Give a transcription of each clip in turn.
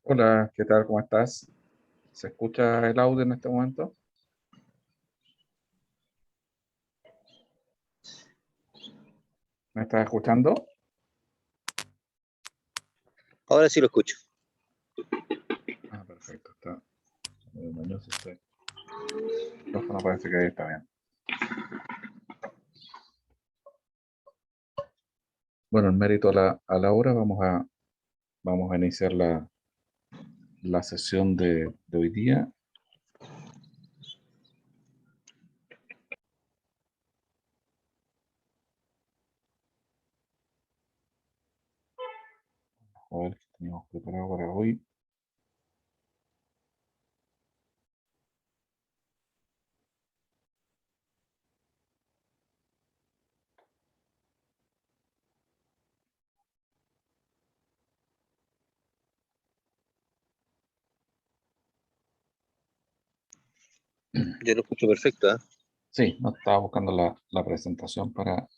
Hola, ¿qué tal? ¿Cómo estás? ¿Se escucha el audio en este momento? ¿Me estás escuchando? Ahora sí lo escucho. Ah, perfecto. Está medio mañoso este micrófono, parece que ahí está bien. Bueno, en mérito a la hora, vamos a iniciar la sesión de hoy día. A ver qué teníamos preparado para hoy. Yo lo escucho perfecto, ¿eh? Sí, no estaba buscando la presentación para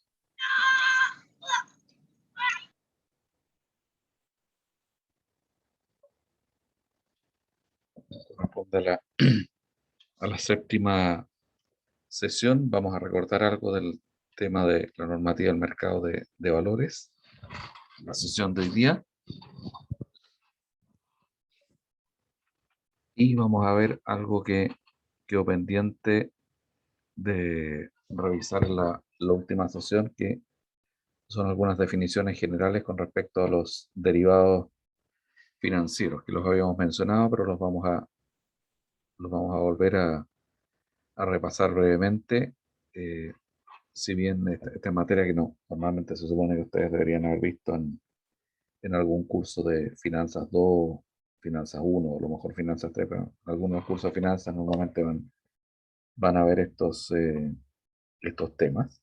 responder a la séptima sesión. Vamos a recordar algo del tema de la normativa del mercado de valores. La sesión de hoy día. Y vamos a ver algo que quedó pendiente de revisar en la última sesión, que son algunas definiciones generales con respecto a los derivados financieros, que los habíamos mencionado, pero los vamos a volver a repasar brevemente. eh, si bien esta es materia que no, normalmente se supone que ustedes deberían haber visto en algún curso de Finanzas 2, Finanzas 1, o a lo mejor Finanzas 3, pero algunos cursos de finanzas normalmente van a ver estos temas.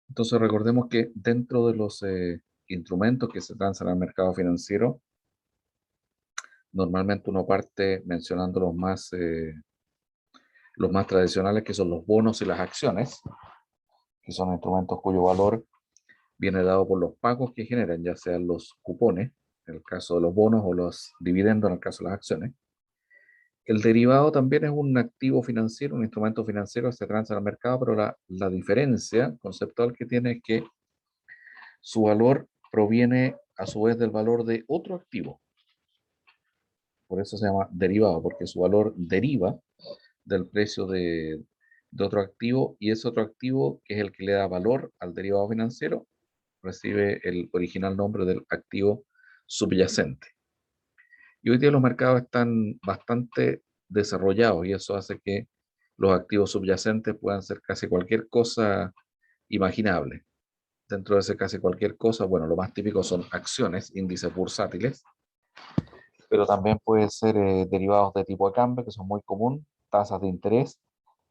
Entonces recordemos que dentro de los instrumentos que se transan al mercado financiero, normalmente uno parte mencionando los más tradicionales, que son los bonos y las acciones, que son instrumentos cuyo valor viene dado por los pagos que generan, ya sean los cupones, en el caso de los bonos, o los dividendos, en el caso de las acciones. El derivado también es un activo financiero, un instrumento financiero que se transa al mercado, pero la diferencia conceptual que tiene es que su valor proviene a su vez del valor de otro activo. Por eso se llama derivado, porque su valor deriva del precio de otro activo, y ese otro activo, que es el que le da valor al derivado financiero, recibe el original nombre del activo subyacente. Y hoy día los mercados están bastante desarrollados, y eso hace que los activos subyacentes puedan ser casi cualquier cosa imaginable. Dentro de ese casi cualquier cosa, bueno, lo más típico son acciones, índices bursátiles, pero también puede ser derivados de tipo de cambio, que son muy común, tasas de interés,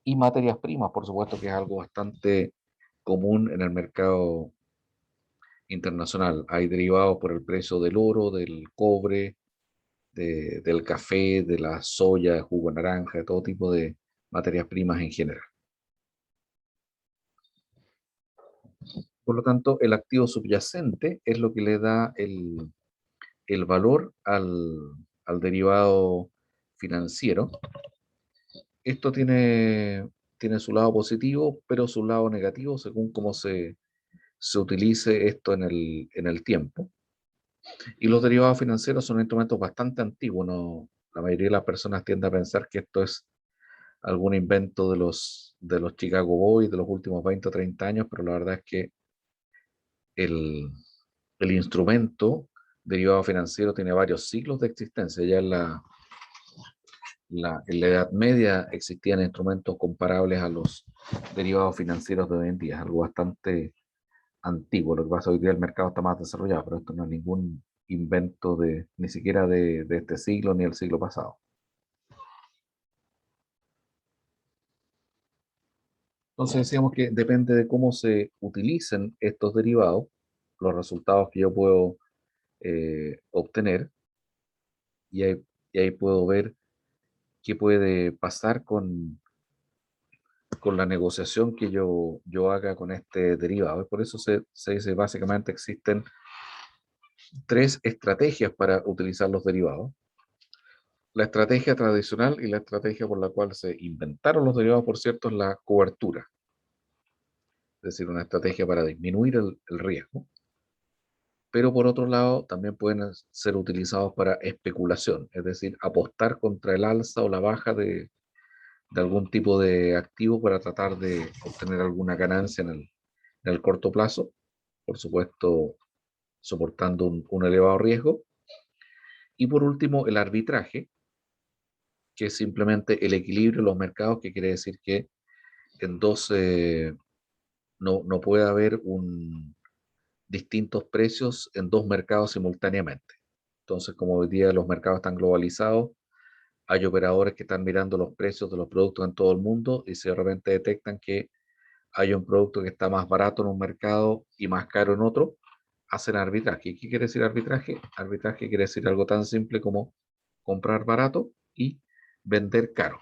y materias primas, por supuesto, que es algo bastante común en el mercado internacional. Hay derivados por el precio del oro, del cobre, del café, de la soya, de jugo de naranja, de todo tipo de materias primas en general. Por lo tanto, el activo subyacente es lo que le da el valor al derivado financiero. Esto tiene su lado positivo, pero su lado negativo según cómo se utilice esto en el tiempo. Y los derivados financieros son instrumentos bastante antiguos. No, la mayoría de las personas tiende a pensar que esto es algún invento de los Chicago Boys de los últimos 20 o 30 años, pero la verdad es que el, el instrumento derivado financiero tiene varios siglos de existencia. Ya en la Edad Media existían instrumentos comparables a los derivados financieros de hoy en día. Es algo bastante antiguo. Lo que pasa hoy día, el mercado está más desarrollado, pero esto no es ningún invento ni siquiera de este siglo ni el siglo pasado. Entonces decíamos que depende de cómo se utilicen estos derivados, los resultados que yo puedo obtener, y y ahí puedo ver qué puede pasar con la negociación que yo haga con este derivado. Y por eso se dice básicamente existen tres estrategias para utilizar los derivados. La estrategia tradicional y la estrategia por la cual se inventaron los derivados, por cierto, es la cobertura. Es decir, una estrategia para disminuir el riesgo. Pero por otro lado, también pueden ser utilizados para especulación, es decir, apostar contra el alza o la baja de algún tipo de activo para tratar de obtener alguna ganancia en el corto plazo, por supuesto, soportando un elevado riesgo. Y por último, el arbitraje, que es simplemente el equilibrio de los mercados, que quiere decir que en dos no puede haber distintos precios en dos mercados simultáneamente. Entonces, como hoy día los mercados están globalizados, hay operadores que están mirando los precios de los productos en todo el mundo y si de repente detectan que hay un producto que está más barato en un mercado y más caro en otro, hacen arbitraje. ¿Y qué quiere decir arbitraje? Arbitraje quiere decir algo tan simple como comprar barato y vender caro.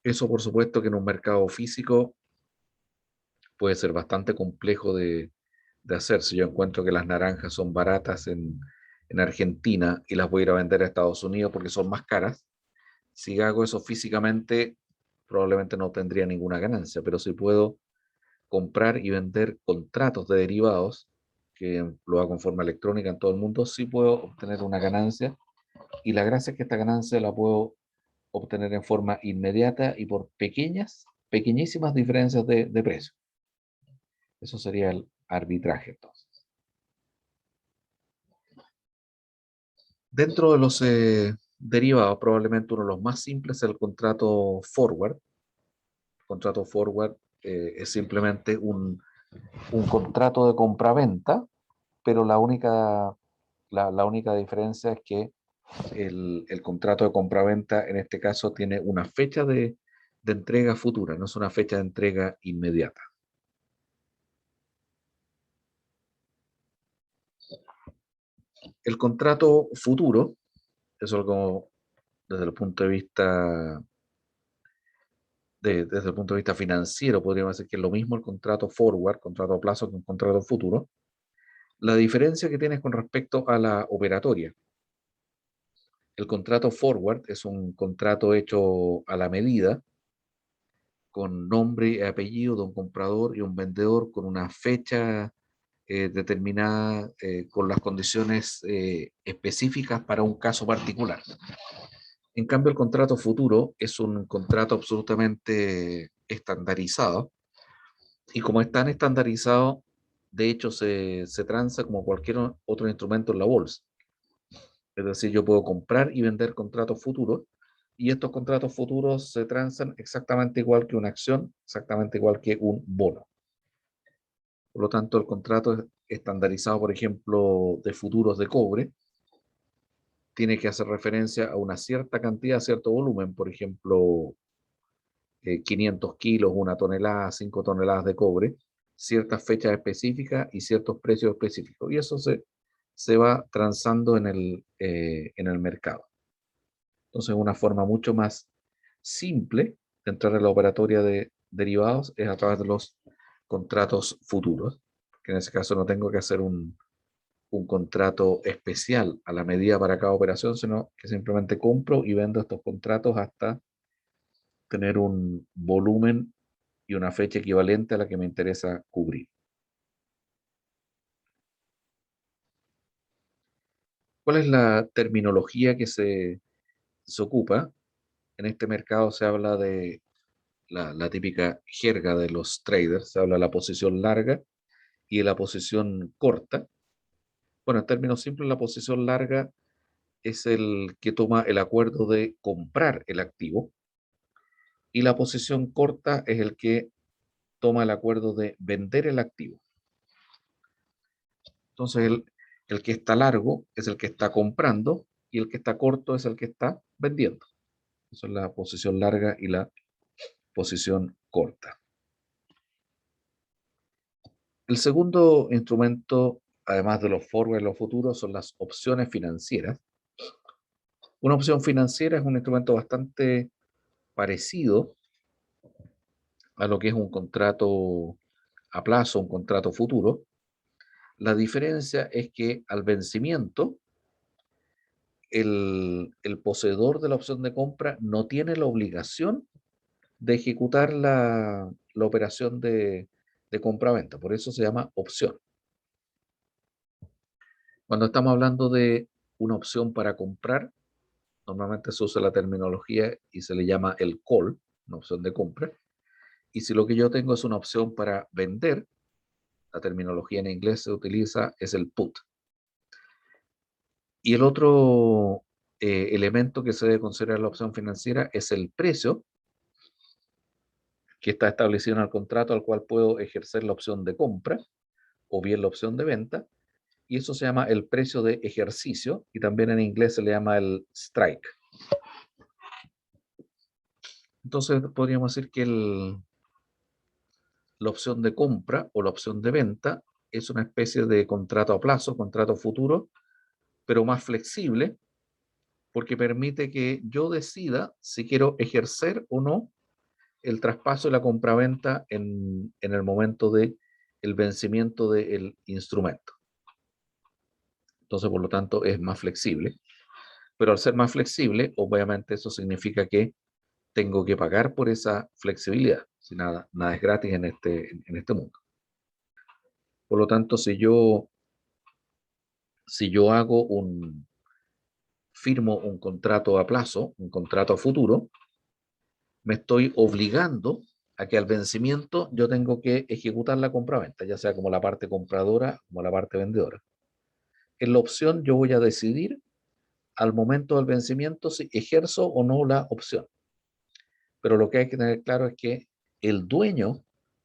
Eso, por supuesto, que en un mercado físico puede ser bastante complejo de hacer. Si yo encuentro que las naranjas son baratas en Argentina y las voy a ir a vender a Estados Unidos porque son más caras, si hago eso físicamente, probablemente no tendría ninguna ganancia, pero si puedo comprar y vender contratos de derivados, que lo hago en forma electrónica en todo el mundo, sí puedo obtener una ganancia. Y la gracia es que esta ganancia la puedo obtener en forma inmediata y por pequeñísimas diferencias de precio. Eso sería el arbitraje, entonces. Dentro de los derivados, probablemente uno de los más simples es el contrato forward. El contrato forward es simplemente un contrato de compraventa, pero la única diferencia es que el contrato de compraventa en este caso tiene una fecha de entrega futura, no es una fecha de entrega inmediata. El contrato futuro es algo desde el punto de vista desde el punto de vista financiero, podríamos decir que es lo mismo el contrato forward, contrato a plazo, que un contrato futuro. La diferencia que tienes con respecto a la operatoria. El contrato forward es un contrato hecho a la medida, con nombre y apellido de un comprador y un vendedor, con una fecha determinada, con las condiciones específicas para un caso particular. En cambio, el contrato futuro es un contrato absolutamente estandarizado y como es tan estandarizado, de hecho se transa como cualquier otro instrumento en la bolsa. Es decir, yo puedo comprar y vender contratos futuros y estos contratos futuros se transan exactamente igual que una acción, exactamente igual que un bono. Por lo tanto, el contrato estandarizado, por ejemplo, de futuros de cobre, tiene que hacer referencia a una cierta cantidad, cierto volumen, por ejemplo, 500 kilos, 1 tonelada, 5 toneladas de cobre, ciertas fechas específicas y ciertos precios específicos. Y eso se va transando en el mercado. Entonces, una forma mucho más simple de entrar en la operatoria de derivados es a través de los contratos futuros, que en ese caso no tengo que hacer un contrato especial a la medida para cada operación, sino que simplemente compro y vendo estos contratos hasta tener un volumen y una fecha equivalente a la que me interesa cubrir. ¿Cuál es la terminología que se ocupa? En este mercado se habla de la típica jerga de los traders, se habla de la posición larga y de la posición corta. Bueno, en términos simples, la posición larga es el que toma el acuerdo de comprar el activo y la posición corta es el que toma el acuerdo de vender el activo. Entonces, el que está largo es el que está comprando y el que está corto es el que está vendiendo. Esa es la posición larga y la posición corta. El segundo instrumento, además de los forward y los futuros, son las opciones financieras. Una opción financiera es un instrumento bastante parecido a lo que es un contrato a plazo, un contrato futuro. La diferencia es que al vencimiento, el poseedor de la opción de compra no tiene la obligación de ejecutar la operación de compra-venta. Por eso se llama opción. Cuando estamos hablando de una opción para comprar, normalmente se usa la terminología y se le llama el call, una opción de compra. Y si lo que yo tengo es una opción para vender, la terminología en inglés se utiliza es el put. Y el otro elemento que se debe considerar la opción financiera es el precio que está establecido en el contrato al cual puedo ejercer la opción de compra o bien la opción de venta, y eso se llama el precio de ejercicio, y también en inglés se le llama el strike. Entonces podríamos decir que la opción de compra o la opción de venta es una especie de contrato a plazo, contrato futuro, pero más flexible, porque permite que yo decida si quiero ejercer o no el traspaso y la compraventa en el momento de el vencimiento del instrumento. Entonces, por lo tanto, es más flexible. Pero al ser más flexible, obviamente eso significa que tengo que pagar por esa flexibilidad. Si nada es gratis en este mundo. Por lo tanto, si yo firmo un contrato a plazo, un contrato a futuro, me estoy obligando a que al vencimiento yo tengo que ejecutar la compraventa, ya sea como la parte compradora como la parte vendedora. En la opción yo voy a decidir al momento del vencimiento si ejerzo o no la opción. Pero lo que hay que tener claro es que el dueño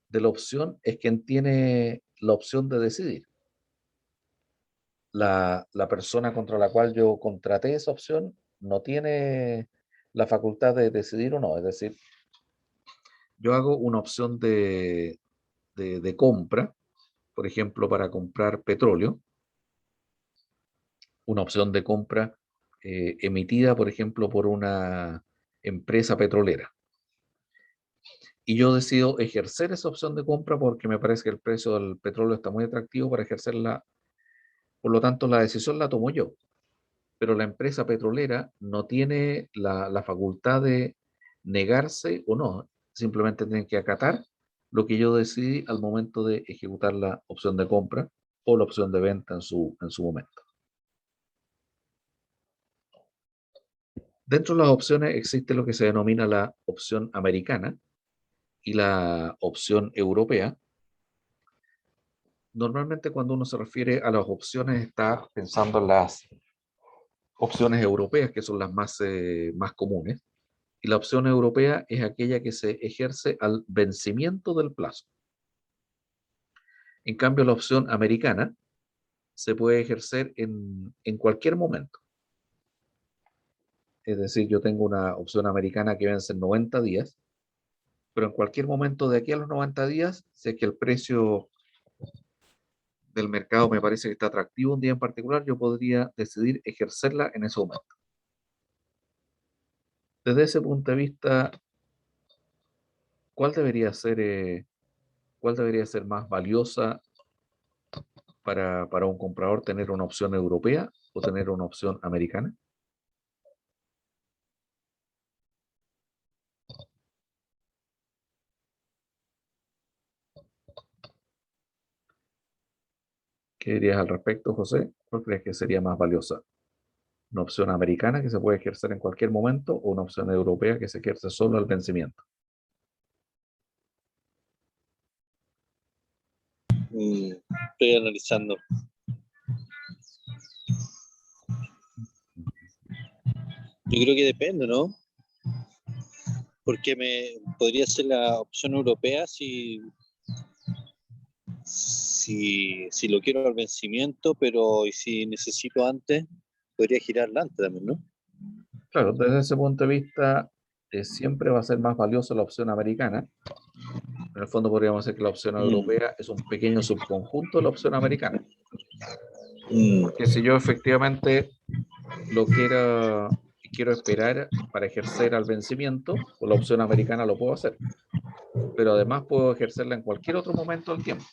de la opción es quien tiene la opción de decidir. La persona contra la cual yo contraté esa opción no tiene la facultad de decidir o no. Es decir, yo hago una opción de compra, por ejemplo, para comprar petróleo, una opción de compra emitida, por ejemplo, por una empresa petrolera. Y yo decido ejercer esa opción de compra porque me parece que el precio del petróleo está muy atractivo para ejercerla. Por lo tanto, la decisión la tomo yo. Pero la empresa petrolera no tiene la facultad de negarse o no. Simplemente tienen que acatar lo que yo decidí al momento de ejecutar la opción de compra o la opción de venta en su momento. Dentro de las opciones existe lo que se denomina la opción americana y la opción europea. Normalmente cuando uno se refiere a las opciones está pensando en las opciones europeas, que son las más comunes, y la opción europea es aquella que se ejerce al vencimiento del plazo. En cambio, la opción americana se puede ejercer en cualquier momento. Es decir, yo tengo una opción americana que vence en 90 días, pero en cualquier momento de aquí a los 90 días, si es que el precio del mercado me parece que está atractivo un día en particular, yo podría decidir ejercerla en ese momento. Desde ese punto de vista, ¿cuál debería ser más valiosa para un comprador, tener una opción europea o tener una opción americana? ¿Qué dirías al respecto, José? ¿Cuál crees que sería más valiosa? ¿Una opción americana que se puede ejercer en cualquier momento o una opción europea que se ejerce solo al vencimiento? Estoy analizando. Yo creo que depende, ¿no? Porque podría ser la opción europea si lo quiero al vencimiento, pero y si necesito antes, podría girarla antes también, ¿no? Claro, desde ese punto de vista, siempre va a ser más valiosa la opción americana. En el fondo podríamos decir que la opción europea es un pequeño subconjunto de la opción americana. Porque si yo efectivamente quiero esperar para ejercer al vencimiento, con la opción americana lo puedo hacer. Pero además puedo ejercerla en cualquier otro momento del tiempo.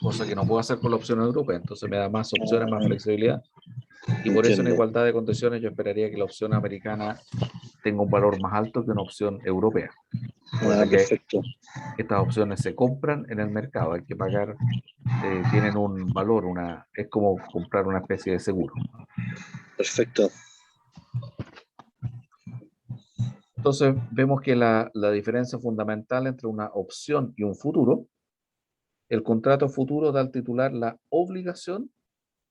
cosa que no puedo hacer con la opción europea. Entonces me da más opciones, más Ah, flexibilidad. Y por eso en entiendo. igualdad de condiciones yo esperaría que la opción americana tenga un valor más alto que una opción europea. Ah, Recuerda que perfecto. estas opciones se compran en el mercado, hay que pagar, tienen un valor, es como comprar una especie de seguro. Perfecto. Entonces vemos que la diferencia fundamental entre una opción y un futuro, el contrato futuro da al titular la obligación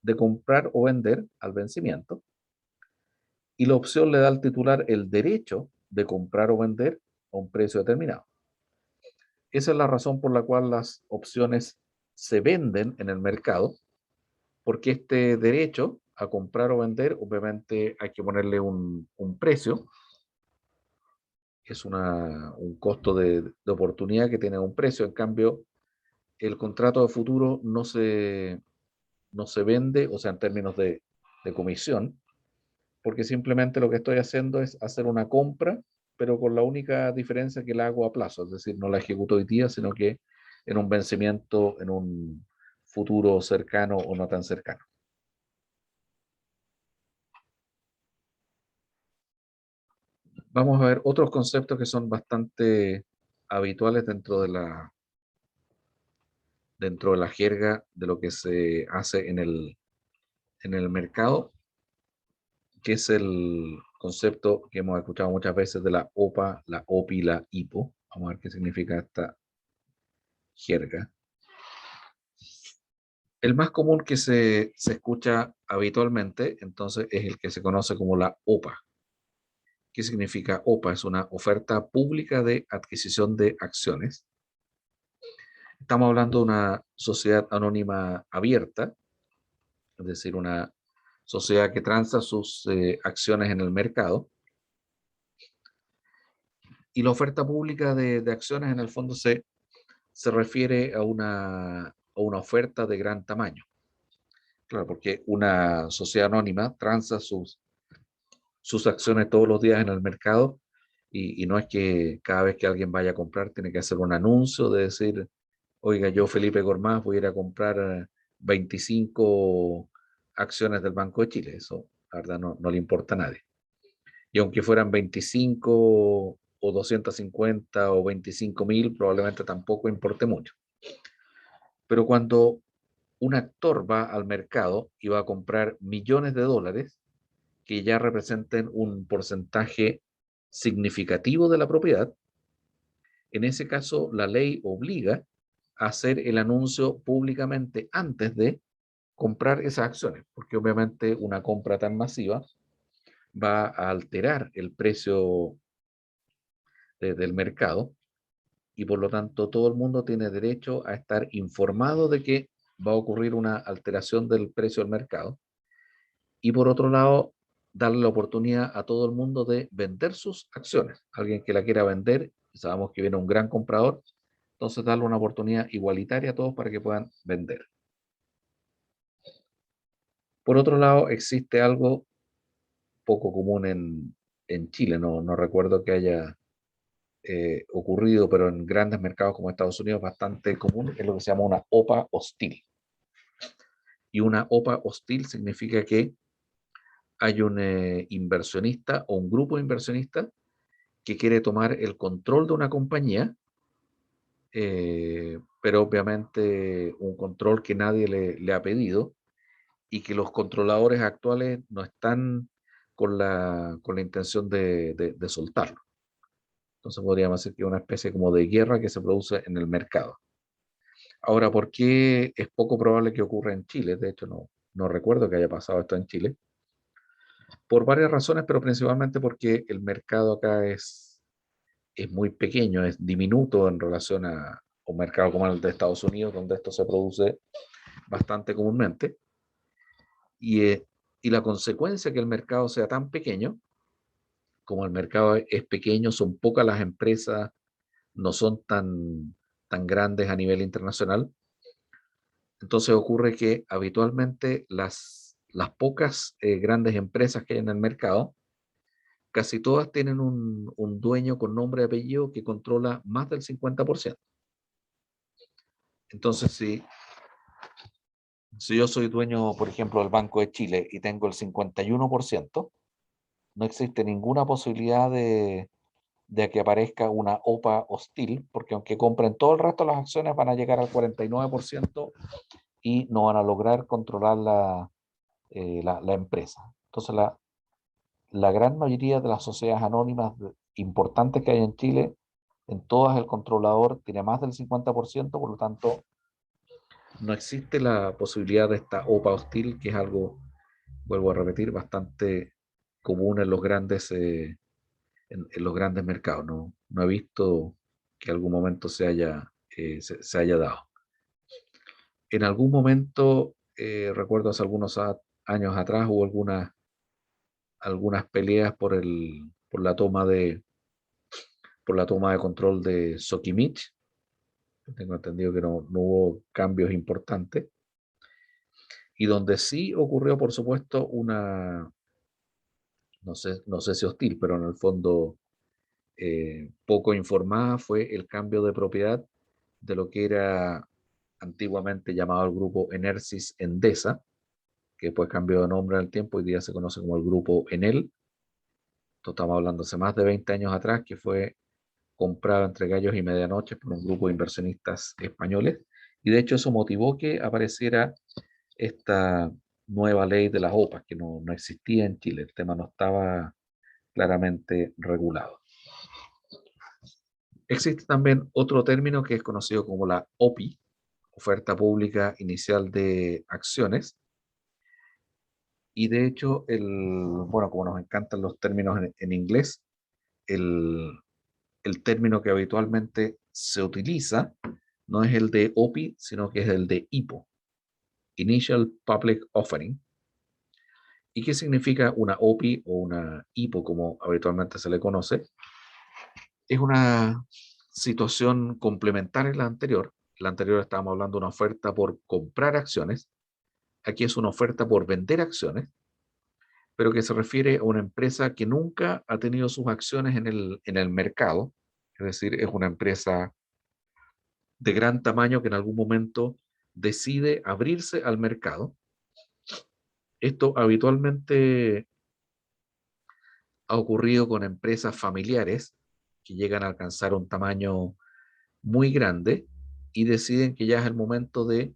de comprar o vender al vencimiento, y la opción le da al titular el derecho de comprar o vender a un precio determinado. Esa es la razón por la cual las opciones se venden en el mercado, porque este derecho a comprar o vender, obviamente hay que ponerle un precio, es un costo de oportunidad que tiene un precio. En cambio, el contrato de futuro no se vende, o sea, en términos de comisión, porque simplemente lo que estoy haciendo es hacer una compra, pero con la única diferencia que la hago a plazo, es decir, no la ejecuto hoy día, sino que en un vencimiento, en un futuro cercano o no tan cercano. Vamos a ver otros conceptos que son bastante habituales dentro de la jerga de lo que se hace en el mercado, que es el concepto que hemos escuchado muchas veces de la OPA, la OPI, la IPO. Vamos a ver qué significa esta jerga. El más común que se escucha habitualmente, entonces, es el que se conoce como la OPA. ¿Qué significa OPA? Es una oferta pública de adquisición de acciones. Estamos hablando de una sociedad anónima abierta, es decir, una sociedad que transa sus acciones en el mercado. Y la oferta pública de acciones en el fondo se refiere a una oferta de gran tamaño. Claro, porque una sociedad anónima transa sus acciones todos los días en el mercado, y no es que cada vez que alguien vaya a comprar tiene que hacer un anuncio de decir, oiga, yo Felipe Gormaz voy a ir a comprar 25 acciones del Banco de Chile. Eso, la verdad, no le importa a nadie. Y aunque fueran 25 o 250 o 25.000, probablemente tampoco importe mucho. Pero cuando un actor va al mercado y va a comprar millones de dólares que ya representen un porcentaje significativo de la propiedad, en ese caso la ley obliga a hacer el anuncio públicamente antes de comprar esas acciones, porque obviamente una compra tan masiva va a alterar el precio del mercado, y por lo tanto todo el mundo tiene derecho a estar informado de que va a ocurrir una alteración del precio del mercado, y por otro lado darle la oportunidad a todo el mundo de vender sus acciones. Alguien que la quiera vender, sabemos que viene un gran comprador, entonces darle una oportunidad igualitaria a todos para que puedan vender. Por otro lado, existe algo poco común en Chile, no recuerdo que haya ocurrido, pero en grandes mercados como Estados Unidos bastante común, es lo que se llama una OPA hostil. Y una OPA hostil significa que hay un inversionista o un grupo de inversionistas que quiere tomar el control de una compañía, pero obviamente un control que nadie le ha pedido, y que los controladores actuales no están con la intención de soltarlo. Entonces podríamos decir que es una especie como de guerra que se produce en el mercado. Ahora, ¿por qué es poco probable que ocurra en Chile? De hecho, no recuerdo que haya pasado esto en Chile. Por varias razones, pero principalmente porque el mercado acá es muy pequeño, es diminuto en relación a un mercado como el de Estados Unidos, donde esto se produce bastante comúnmente. Y la consecuencia que el mercado sea tan pequeño, como el mercado es pequeño, son pocas las empresas, no son tan grandes a nivel internacional. Entonces ocurre que habitualmente las pocas grandes empresas que hay en el mercado, casi todas tienen un dueño con nombre y apellido que controla más del 50%. Entonces, Si yo soy dueño, por ejemplo, del Banco de Chile y tengo el 51%, no existe ninguna posibilidad de que aparezca una OPA hostil, porque aunque compren todo el resto de las acciones, van a llegar al 49% y no van a lograr controlar la empresa. Entonces, la gran mayoría de las sociedades anónimas importantes que hay en Chile, en todas el controlador tiene más del 50%, por lo tanto, no existe la posibilidad de esta OPA hostil, que es algo, vuelvo a repetir, bastante común en los grandes mercados. No, no he visto que algún momento se haya dado. En algún momento, recuerdo hace años atrás, hubo algunas peleas por la toma de control de Sokimich. Tengo entendido que no hubo cambios importantes. Y donde sí ocurrió, por supuesto, no sé si hostil, pero en el fondo poco informada, fue el cambio de propiedad de lo que era antiguamente llamado el grupo Enersis Endesa, que después cambió de nombre en el tiempo, hoy día se conoce como el grupo Enel. Esto estamos hablando hace más de 20 años atrás, que fue comprado entre gallos y medianoche por un grupo de inversionistas españoles, y de hecho eso motivó que apareciera esta nueva ley de las OPAs, que no existía en Chile, el tema no estaba claramente regulado. Existe también otro término que es conocido como la OPI, oferta pública inicial de acciones, y de hecho, bueno, como nos encantan los términos en inglés, el, el término que habitualmente se utiliza no es el de OPI, sino que es el de IPO, Initial Public Offering. ¿Y qué significa una OPI o una IPO, como habitualmente se le conoce? Es una situación complementaria a la anterior. La anterior estábamos hablando de una oferta por comprar acciones. Aquí es una oferta por vender acciones, pero que se refiere a una empresa que nunca ha tenido sus acciones en el mercado. Es decir, es una empresa de gran tamaño que en algún momento decide abrirse al mercado. Esto habitualmente ha ocurrido con empresas familiares que llegan a alcanzar un tamaño muy grande y deciden que ya es el momento de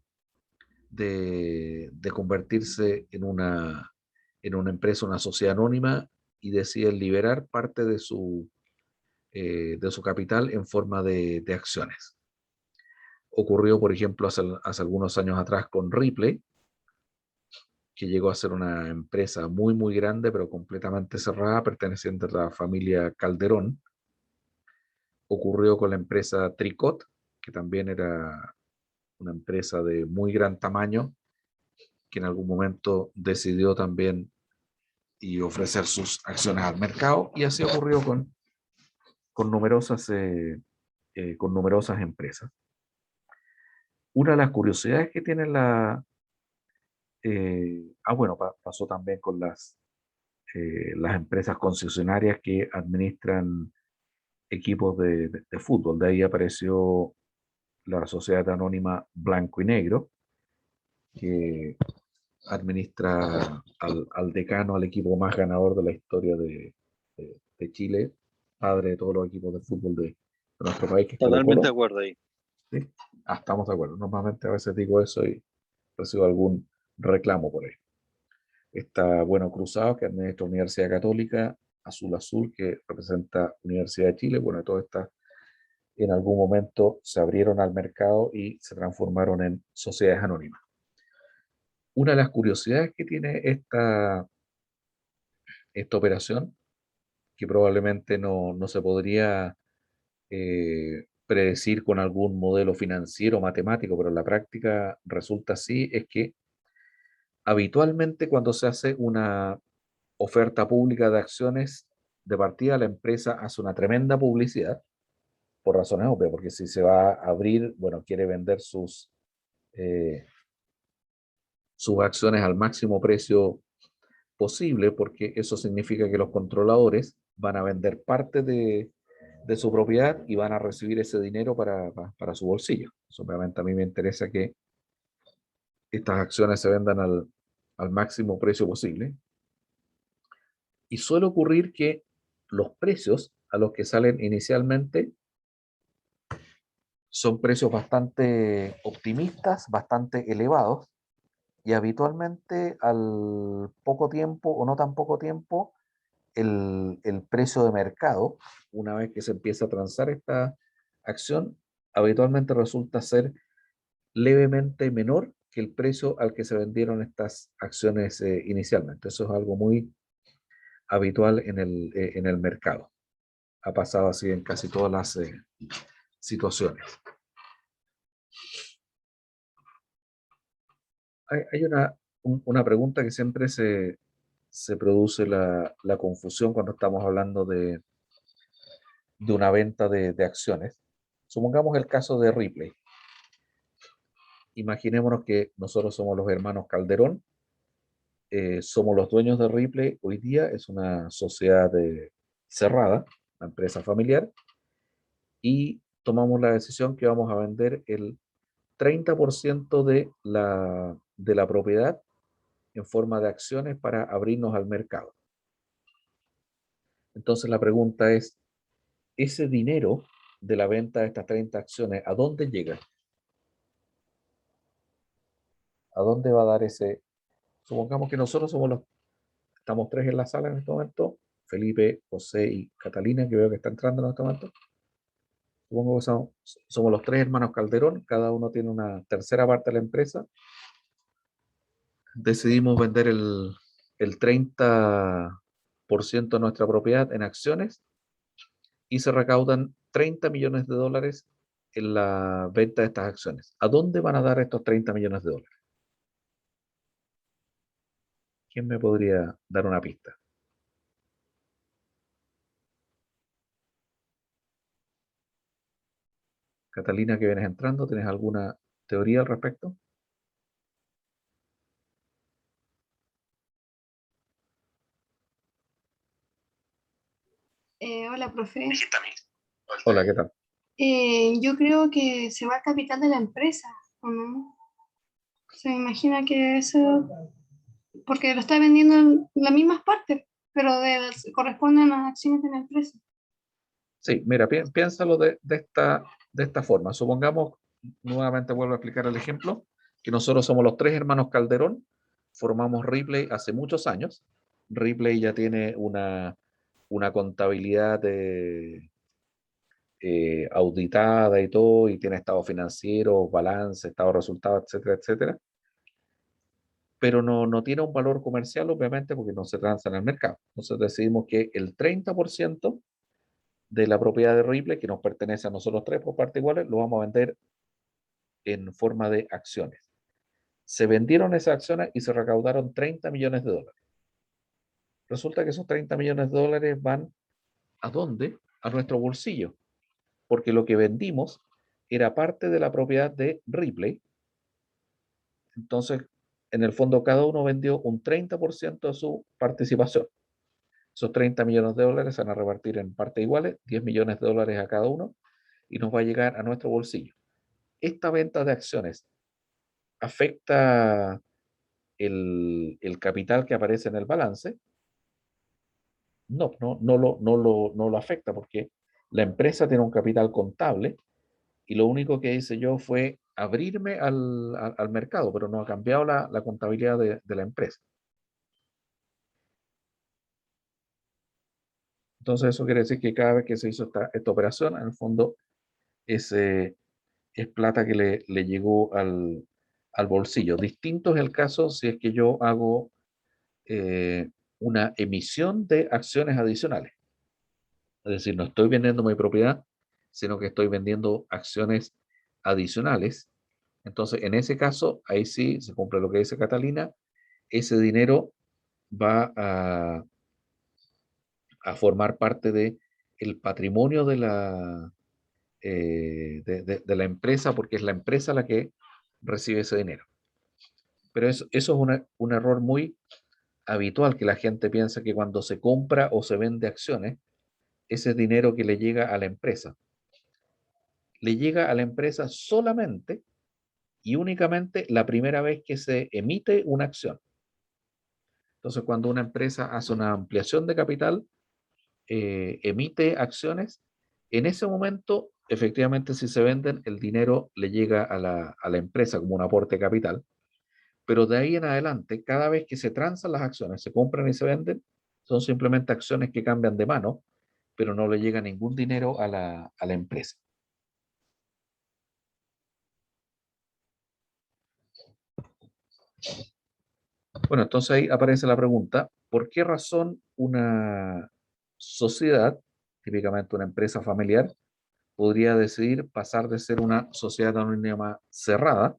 convertirse en una empresa, una sociedad anónima, y deciden liberar parte de su capital en forma de acciones. Ocurrió, por ejemplo, hace algunos años atrás con Ripley, que llegó a ser una empresa muy, muy grande, pero completamente cerrada, perteneciente a la familia Calderón. Ocurrió con la empresa Tricot, que también era una empresa de muy gran tamaño, que en algún momento decidió también y ofrecer sus acciones al mercado, y así ocurrió con con numerosas empresas. Una de las curiosidades que tiene bueno, pasó también con las empresas concesionarias que administran equipos de fútbol. De ahí apareció la sociedad anónima Blanco y Negro, que administra al decano, al equipo más ganador de la historia de Chile, padre de todos los equipos de fútbol de nuestro país, que es Colo Totalmente de Colo. acuerdo ahí. ¿Sí? Estamos de acuerdo. Normalmente a veces digo eso y recibo algún reclamo por ahí. Está Bueno Cruzado, que administra Universidad Católica, Azul Azul, que representa Universidad de Chile. Bueno, todas estas en algún momento se abrieron al mercado y se transformaron en sociedades anónimas. Una de las curiosidades que tiene esta operación, que probablemente no se podría predecir con algún modelo financiero matemático, pero en la práctica resulta así, es que habitualmente cuando se hace una oferta pública de acciones, de partida la empresa hace una tremenda publicidad, por razones obvias, porque si se va a abrir, bueno, quiere vender eh, sus acciones al máximo precio posible, porque eso significa que los controladores van a vender parte de su propiedad y van a recibir ese dinero para su bolsillo. Eso, obviamente a mí me interesa que estas acciones se vendan al máximo precio posible. Y suele ocurrir que los precios a los que salen inicialmente son precios bastante optimistas, bastante elevados, y habitualmente al poco tiempo o no tan poco tiempo, el precio de mercado, una vez que se empieza a transar esta acción, habitualmente resulta ser levemente menor que el precio al que se vendieron estas acciones inicialmente. Eso es algo muy habitual en el mercado. Ha pasado así en casi todas las situaciones. Hay una pregunta que siempre se produce la confusión cuando estamos hablando de una venta de acciones. Supongamos el caso de Ripley. Imaginémonos que nosotros somos los hermanos Calderón, somos los dueños de Ripley. Hoy día es una sociedad cerrada, una empresa familiar, y tomamos la decisión que vamos a vender el 30% de la propiedad en forma de acciones para abrirnos al mercado. Entonces la pregunta es, ese dinero de la venta de estas 30 acciones, ¿a dónde llega? ¿A dónde va a dar ese? Supongamos que nosotros estamos tres en la sala en este momento, Felipe, José y Catalina, que veo que está entrando en este momento. Supongo que somos los tres hermanos Calderón, cada uno tiene una tercera parte de la empresa. Decidimos vender el 30% de nuestra propiedad en acciones y se recaudan 30 millones de dólares en la venta de estas acciones. ¿A dónde van a dar estos 30 millones de dólares? ¿Quién me podría dar una pista? Catalina, que vienes entrando, ¿tienes alguna teoría al respecto? Hola, profe. Hola, ¿qué tal? Yo creo que se va al capital de la empresa, ¿o no? Se imagina que eso, porque lo está vendiendo en las mismas partes, pero corresponden a las acciones de la empresa. Sí, mira, piénsalo de esta forma. Supongamos, nuevamente vuelvo a explicar el ejemplo, que nosotros somos los tres hermanos Calderón, formamos Ripley hace muchos años. Ripley ya tiene una contabilidad auditada y todo, y tiene estado financiero, balance, estado de resultados, etcétera, etcétera. Pero no tiene un valor comercial, obviamente, porque no se transa en el mercado. Entonces decidimos que el 30% de la propiedad de Ripley, que nos pertenece a nosotros tres por parte iguales, lo vamos a vender en forma de acciones. Se vendieron esas acciones y se recaudaron 30 millones de dólares. Resulta que esos 30 millones de dólares van ¿a dónde? A nuestro bolsillo, porque lo que vendimos era parte de la propiedad de Ripley. Entonces, en el fondo, cada uno vendió un 30% de su participación. Esos 30 millones de dólares se van a repartir en partes iguales, 10 millones de dólares a cada uno, y nos va a llegar a nuestro bolsillo. Esta venta de acciones afecta el capital que aparece en el balance. No lo afecta porque la empresa tiene un capital contable y lo único que hice yo fue abrirme al mercado, pero no ha cambiado la contabilidad de la empresa. Entonces eso quiere decir que cada vez que se hizo esta operación, en el fondo es plata que le llegó al bolsillo. Distinto es el caso si es que yo hago una emisión de acciones adicionales. Es decir, no estoy vendiendo mi propiedad, sino que estoy vendiendo acciones adicionales. Entonces, en ese caso, ahí sí se cumple lo que dice Catalina, ese dinero va a formar parte de el patrimonio de la empresa, porque es la empresa la que recibe ese dinero. Pero eso es un error muy habitual, que la gente piensa que cuando se compra o se vende acciones, ese dinero que le llega a la empresa. Le llega a la empresa solamente y únicamente la primera vez que se emite una acción. Entonces, cuando una empresa hace una ampliación de capital, emite acciones, en ese momento, efectivamente, si se venden, el dinero le llega a la empresa como un aporte de capital, pero de ahí en adelante, cada vez que se transan las acciones, se compran y se venden, son simplemente acciones que cambian de mano, pero no le llega ningún dinero a la empresa. Bueno, entonces ahí aparece la pregunta, ¿por qué razón una sociedad, típicamente una empresa familiar, podría decidir pasar de ser una sociedad anónima cerrada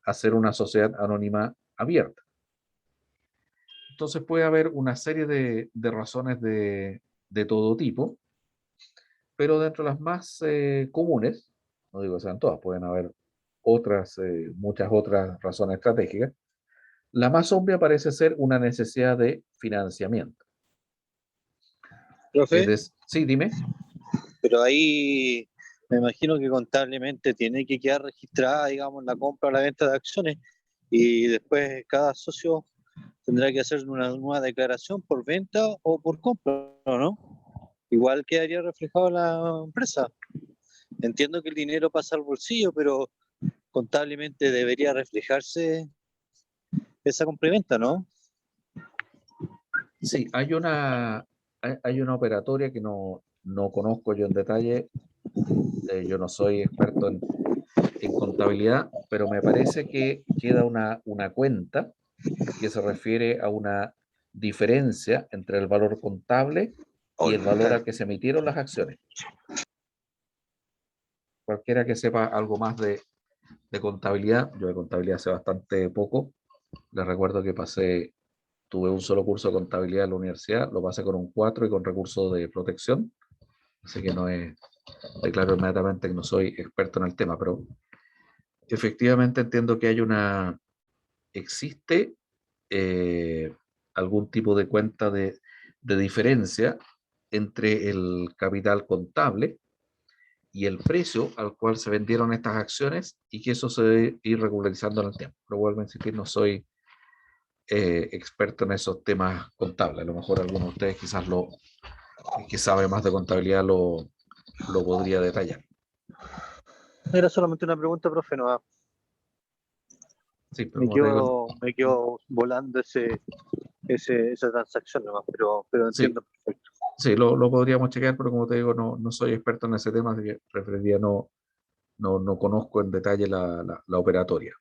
a ser una sociedad anónima abierta? Entonces puede haber una serie de razones de todo tipo, pero dentro de las más comunes, no digo que sean todas, pueden haber otras, muchas otras razones estratégicas. La más obvia parece ser una necesidad de financiamiento. Profe, Sí, dime. pero ahí me imagino que contablemente tiene que quedar registrada, digamos, la compra o la venta de acciones y después cada socio tendrá que hacer una nueva declaración por venta o por compra, ¿no? Igual quedaría reflejado en la empresa. Entiendo que el dinero pasa al bolsillo, pero contablemente debería reflejarse esa complementa, ¿no? Sí, hay una operatoria que no conozco yo en detalle. Yo no soy experto en contabilidad, pero me parece que queda una cuenta que se refiere a una diferencia entre el valor contable y el valor al que se emitieron las acciones. Cualquiera que sepa algo más de contabilidad, yo de contabilidad sé bastante poco. Les recuerdo que tuve un solo curso de contabilidad en la universidad, lo pasé con un 4 y con recursos de protección, así que declaro inmediatamente que no soy experto en el tema, pero efectivamente entiendo que existe algún tipo de cuenta de diferencia entre el capital contable y el precio al cual se vendieron estas acciones y que eso se debe ir regularizando en el tiempo. Pero vuelvo a insistir, no soy experto en esos temas contables. A lo mejor alguno de ustedes quizás que sabe más de contabilidad lo podría detallar. Era solamente una pregunta, profe, no. Sí, pero como te digo, Me quedo volando esa transacción nomás, pero sí, entiendo perfecto. sí, lo podríamos chequear, pero como te digo, no soy experto en ese tema, así que preferiría no conozco en detalle la operatoria,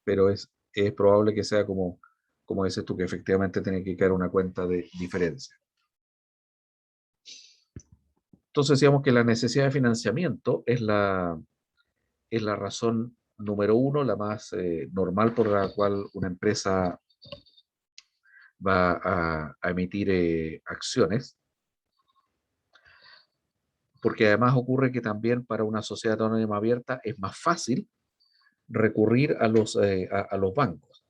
pero es probable que sea como dices tú, que efectivamente tiene que quedar una cuenta de diferencia. Entonces decíamos que la necesidad de financiamiento es la razón número uno, la más normal por la cual una empresa va a emitir acciones, porque además ocurre que también para una sociedad anónima abierta es más fácil recurrir a los bancos.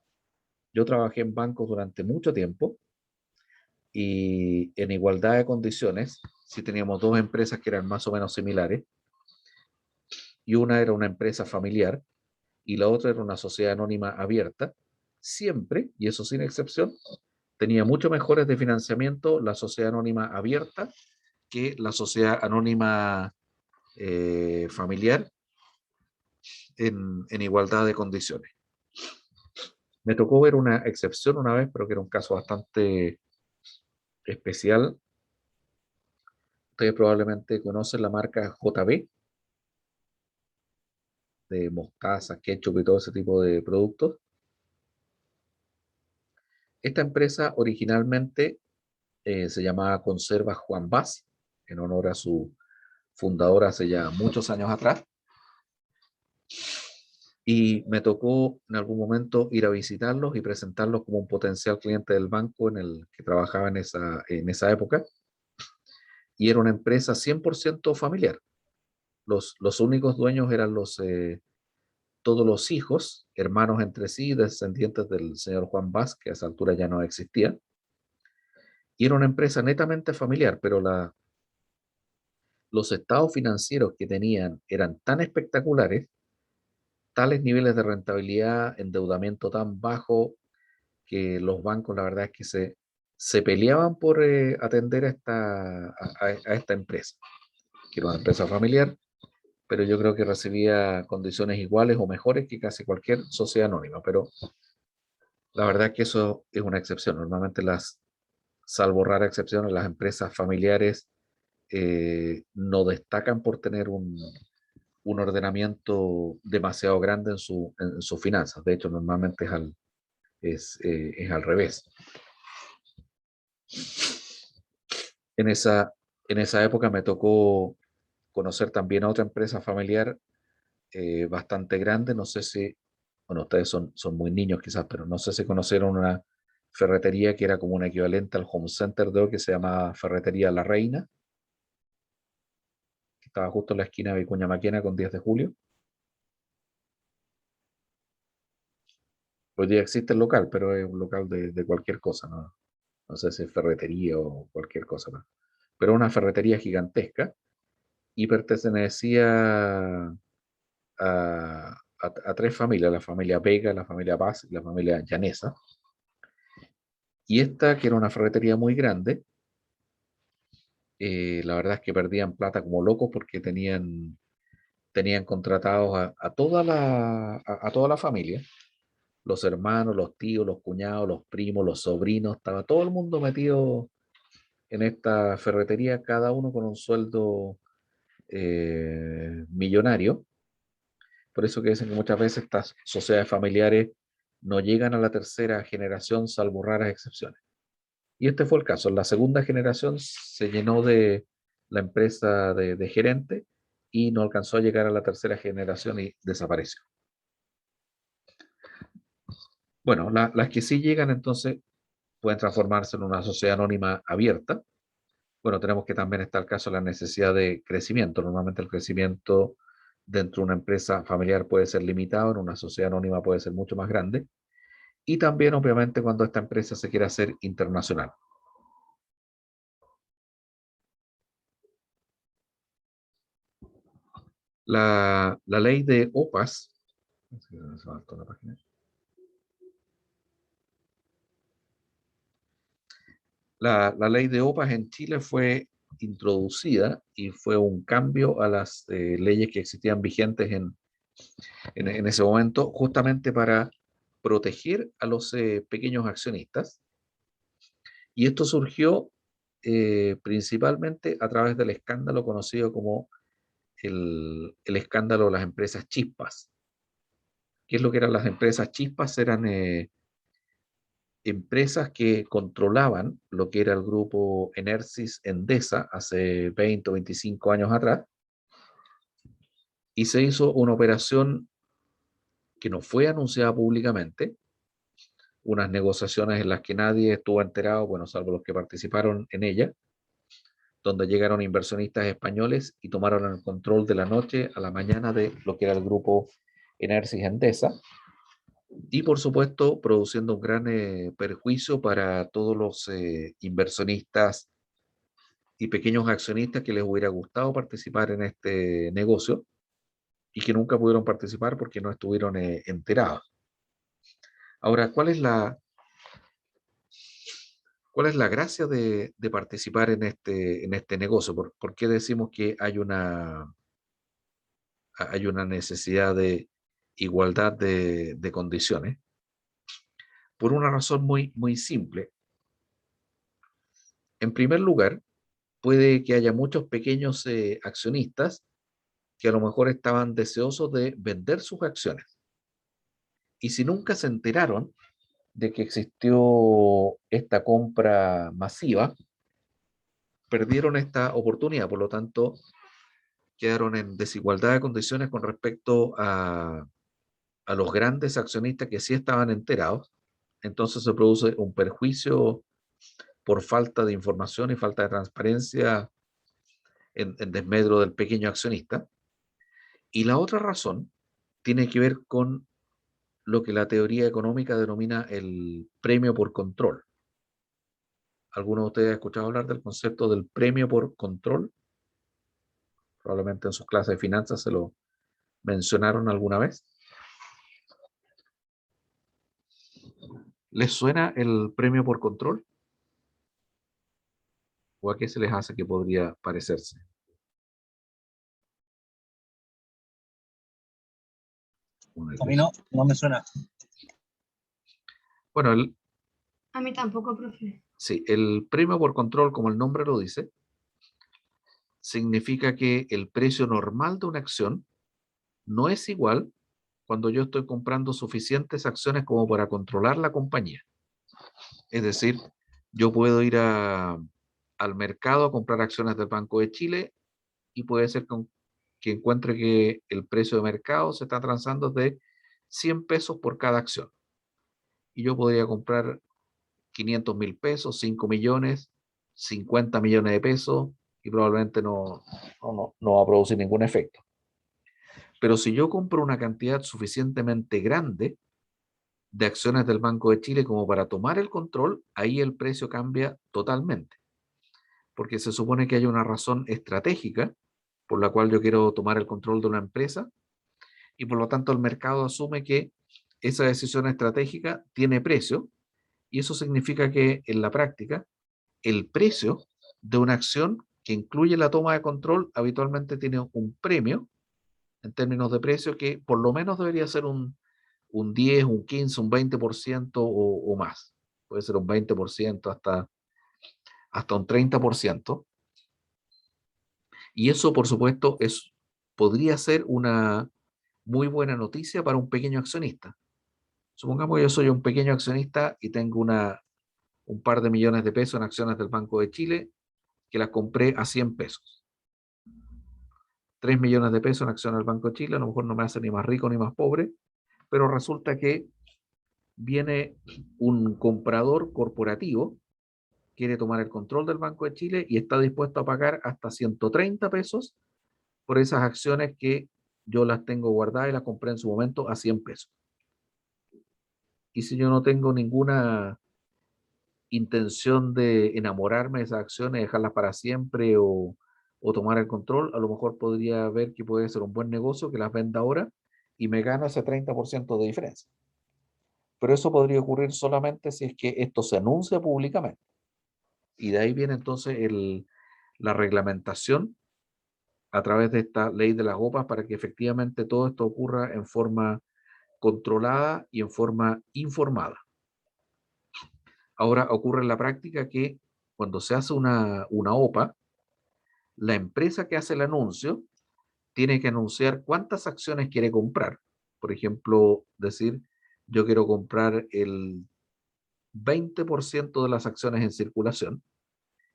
Yo trabajé en bancos durante mucho tiempo y en igualdad de condiciones, si teníamos dos empresas que eran más o menos similares, y una era una empresa familiar y la otra era una sociedad anónima abierta, siempre, y eso sin excepción, tenía mucho mejores de financiamiento la sociedad anónima abierta que la sociedad anónima familiar en igualdad de condiciones. Me tocó ver una excepción una vez, pero que era un caso bastante especial. Ustedes probablemente conocen la marca JB, de mostaza, ketchup y todo ese tipo de productos. Esta empresa originalmente se llamaba Conserva Juan Vaz, en honor a su fundadora hace ya muchos años atrás. Y me tocó en algún momento ir a visitarlos y presentarlos como un potencial cliente del banco en el que trabajaba en esa época. Y era una empresa 100% familiar. Los únicos dueños eran todos los hijos, hermanos entre sí, descendientes del señor Juan Vaz, que a esa altura ya no existía. Y era una empresa netamente familiar, pero los estados financieros que tenían eran tan espectaculares, tales niveles de rentabilidad, endeudamiento tan bajo, que los bancos la verdad es que se peleaban por atender a esta empresa, que era una empresa familiar, pero yo creo que recibía condiciones iguales o mejores que casi cualquier sociedad anónima, pero la verdad es que eso es una excepción. Normalmente salvo raras excepciones, las empresas familiares no destacan por tener un ordenamiento demasiado grande en sus finanzas. De hecho, normalmente es al revés. En esa época me tocó conocer también a otra empresa familiar bastante grande. No sé si, bueno, ustedes son muy niños quizás, pero no sé si conocieron una ferretería que era como un equivalente al Home Center de hoy, que se llama Ferretería La Reina, que estaba justo en la esquina de Vicuña Maquena con 10 de julio. Hoy día existe el local, pero es un local de cualquier cosa, ¿no? No sé si es ferretería o cualquier cosa más. Pero una ferretería gigantesca y pertenecía a tres familias: la familia Vega, la familia Paz y la familia Llanesa. Y esta, que era una ferretería muy grande, la verdad es que perdían plata como locos porque tenían contratados a toda la familia, los hermanos, los tíos, los cuñados, los primos, los sobrinos, estaba todo el mundo metido en esta ferretería, cada uno con un sueldo millonario. Por eso que dicen que muchas veces estas sociedades familiares no llegan a la tercera generación, salvo raras excepciones. Y este fue el caso. En la segunda generación se llenó de la empresa de gerente y no alcanzó a llegar a la tercera generación y desapareció. Bueno, las que sí llegan entonces pueden transformarse en una sociedad anónima abierta. Bueno, tenemos que también está el caso de la necesidad de crecimiento. Normalmente el crecimiento dentro de una empresa familiar puede ser limitado, en una sociedad anónima puede ser mucho más grande. Y también, obviamente, cuando esta empresa se quiere hacer internacional. La ley de OPAS, la ley de OPAS en Chile fue introducida y fue un cambio a las leyes que existían vigentes en ese momento, justamente para proteger a los pequeños accionistas. Y esto surgió principalmente a través del escándalo conocido como el escándalo de las empresas chispas. ¿Qué es lo que eran las empresas chispas? Eran empresas que controlaban lo que era el grupo Enersys Endesa hace 20 o 25 años atrás, y se hizo una operación que no fue anunciada públicamente, unas negociaciones en las que nadie estuvo enterado, bueno, salvo los que participaron en ella, donde llegaron inversionistas españoles y tomaron el control de la noche a la mañana de lo que era el grupo Enersys Endesa, y por supuesto produciendo un gran perjuicio para todos los inversionistas y pequeños accionistas que les hubiera gustado participar en este negocio y que nunca pudieron participar porque no estuvieron enterados. Ahora, ¿cuál es la gracia de participar en este negocio? ¿Por qué decimos que hay una necesidad de igualdad de condiciones? Por una razón muy, muy simple. En primer lugar, puede que haya muchos pequeños accionistas que a lo mejor estaban deseosos de vender sus acciones. Y si nunca se enteraron de que existió esta compra masiva, perdieron esta oportunidad. Por lo tanto, quedaron en desigualdad de condiciones con respecto a los grandes accionistas que sí estaban enterados. Entonces se produce un perjuicio por falta de información y falta de transparencia en desmedro del pequeño accionista. Y la otra razón tiene que ver con lo que la teoría económica denomina el premio por control. ¿Alguno de ustedes ha escuchado hablar del concepto del premio por control? Probablemente en sus clases de finanzas se lo mencionaron alguna vez. ¿Les suena el premio por control? ¿O a qué se les hace que podría parecerse? A mí no me suena. Bueno, A mí tampoco, profe. sí, el premio por control, como el nombre lo dice, significa que el precio normal de una acción no es igual cuando yo estoy comprando suficientes acciones como para controlar la compañía. Es decir, yo puedo ir al mercado a comprar acciones del Banco de Chile y puede ser que encuentre que el precio de mercado se está transando de 100 pesos por cada acción. Y yo podría comprar 500.000 pesos, 5 millones, 50 millones de pesos y probablemente no va a producir ningún efecto. Pero si yo compro una cantidad suficientemente grande de acciones del Banco de Chile como para tomar el control, ahí el precio cambia totalmente. Porque se supone que hay una razón estratégica por la cual yo quiero tomar el control de una empresa y por lo tanto el mercado asume que esa decisión estratégica tiene precio y eso significa que en la práctica el precio de una acción que incluye la toma de control habitualmente tiene un premio en términos de precio que por lo menos debería ser un 10, un 15, un 20% o más. Puede ser un 20% hasta un 30%. Y eso, por supuesto, podría ser una muy buena noticia para un pequeño accionista. Supongamos que yo soy un pequeño accionista y tengo un par de millones de pesos en acciones del Banco de Chile que las compré a 100 pesos. 3 millones de pesos en acciones del Banco de Chile, a lo mejor no me hace ni más rico ni más pobre, pero resulta que viene un comprador corporativo, quiere tomar el control del Banco de Chile y está dispuesto a pagar hasta 130 pesos por esas acciones que yo las tengo guardadas y las compré en su momento a 100 pesos. Y si yo no tengo ninguna intención de enamorarme de esas acciones, dejarlas para siempre o tomar el control, a lo mejor podría ver que puede ser un buen negocio que las venda ahora y me gano ese 30% de diferencia. Pero eso podría ocurrir solamente si es que esto se anuncia públicamente. Y de ahí viene entonces la reglamentación a través de esta ley de las OPAs para que efectivamente todo esto ocurra en forma controlada y en forma informada. Ahora ocurre en la práctica que cuando se hace una OPA, la empresa que hace el anuncio tiene que anunciar cuántas acciones quiere comprar. Por ejemplo, decir, yo quiero comprar el 20% de las acciones en circulación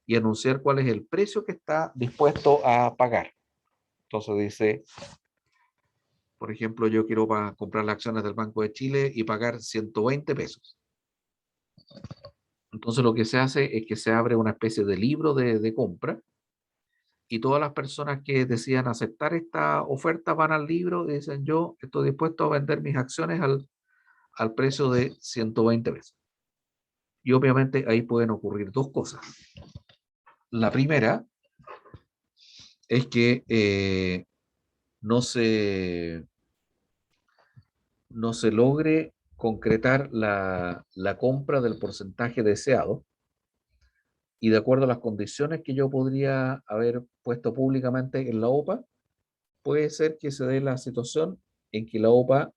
y anunciar cuál es el precio que está dispuesto a pagar. Entonces dice, por ejemplo, yo quiero comprar las acciones del Banco de Chile y pagar 120 pesos. Entonces lo que se hace es que se abre una especie de libro de compra y todas las personas que decidan aceptar esta oferta van al libro y dicen yo estoy dispuesto a vender mis acciones al precio de 120 pesos. Y obviamente ahí pueden ocurrir dos cosas. La primera es que no se logre concretar la compra del porcentaje deseado y de acuerdo a las condiciones que yo podría haber puesto públicamente en la OPA, puede ser que se dé la situación en que la OPA,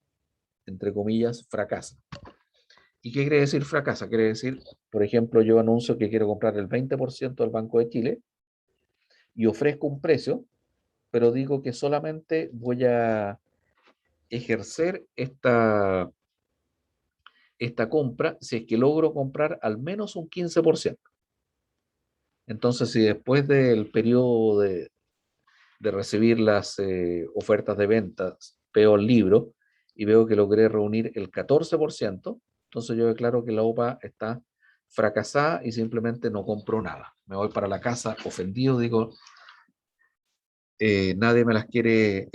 entre comillas, fracasa. ¿Y qué quiere decir fracasa? Quiere decir, por ejemplo, yo anuncio que quiero comprar el 20% del Banco de Chile y ofrezco un precio, pero digo que solamente voy a ejercer esta compra si es que logro comprar al menos un 15%. Entonces, si después del periodo de recibir las ofertas de ventas veo el libro y veo que logré reunir el 14%, entonces yo declaro que la OPA está fracasada y simplemente no compro nada. Me voy para la casa ofendido, digo, nadie me las quiere,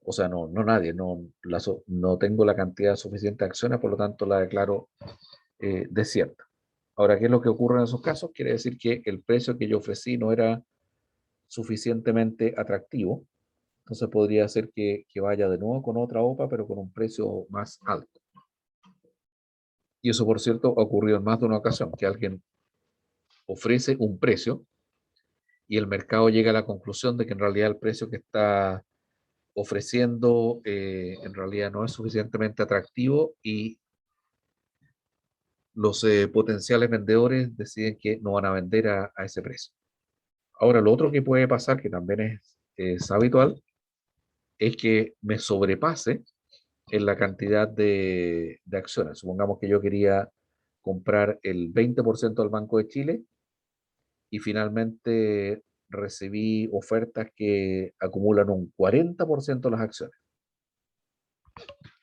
o sea, no nadie, no tengo la cantidad suficiente de acciones, por lo tanto la declaro desierta. Ahora, ¿qué es lo que ocurre en esos casos? Quiere decir que el precio que yo ofrecí no era suficientemente atractivo, entonces podría ser que vaya de nuevo con otra OPA, pero con un precio más alto. Y eso, por cierto, ha ocurrido en más de una ocasión, que alguien ofrece un precio y el mercado llega a la conclusión de que en realidad el precio que está ofreciendo en realidad no es suficientemente atractivo y los potenciales vendedores deciden que no van a vender a ese precio. Ahora, lo otro que puede pasar, que también es habitual, es que me sobrepase en la cantidad de acciones. Supongamos que yo quería comprar el 20% del Banco de Chile y finalmente recibí ofertas que acumulan un 40% de las acciones.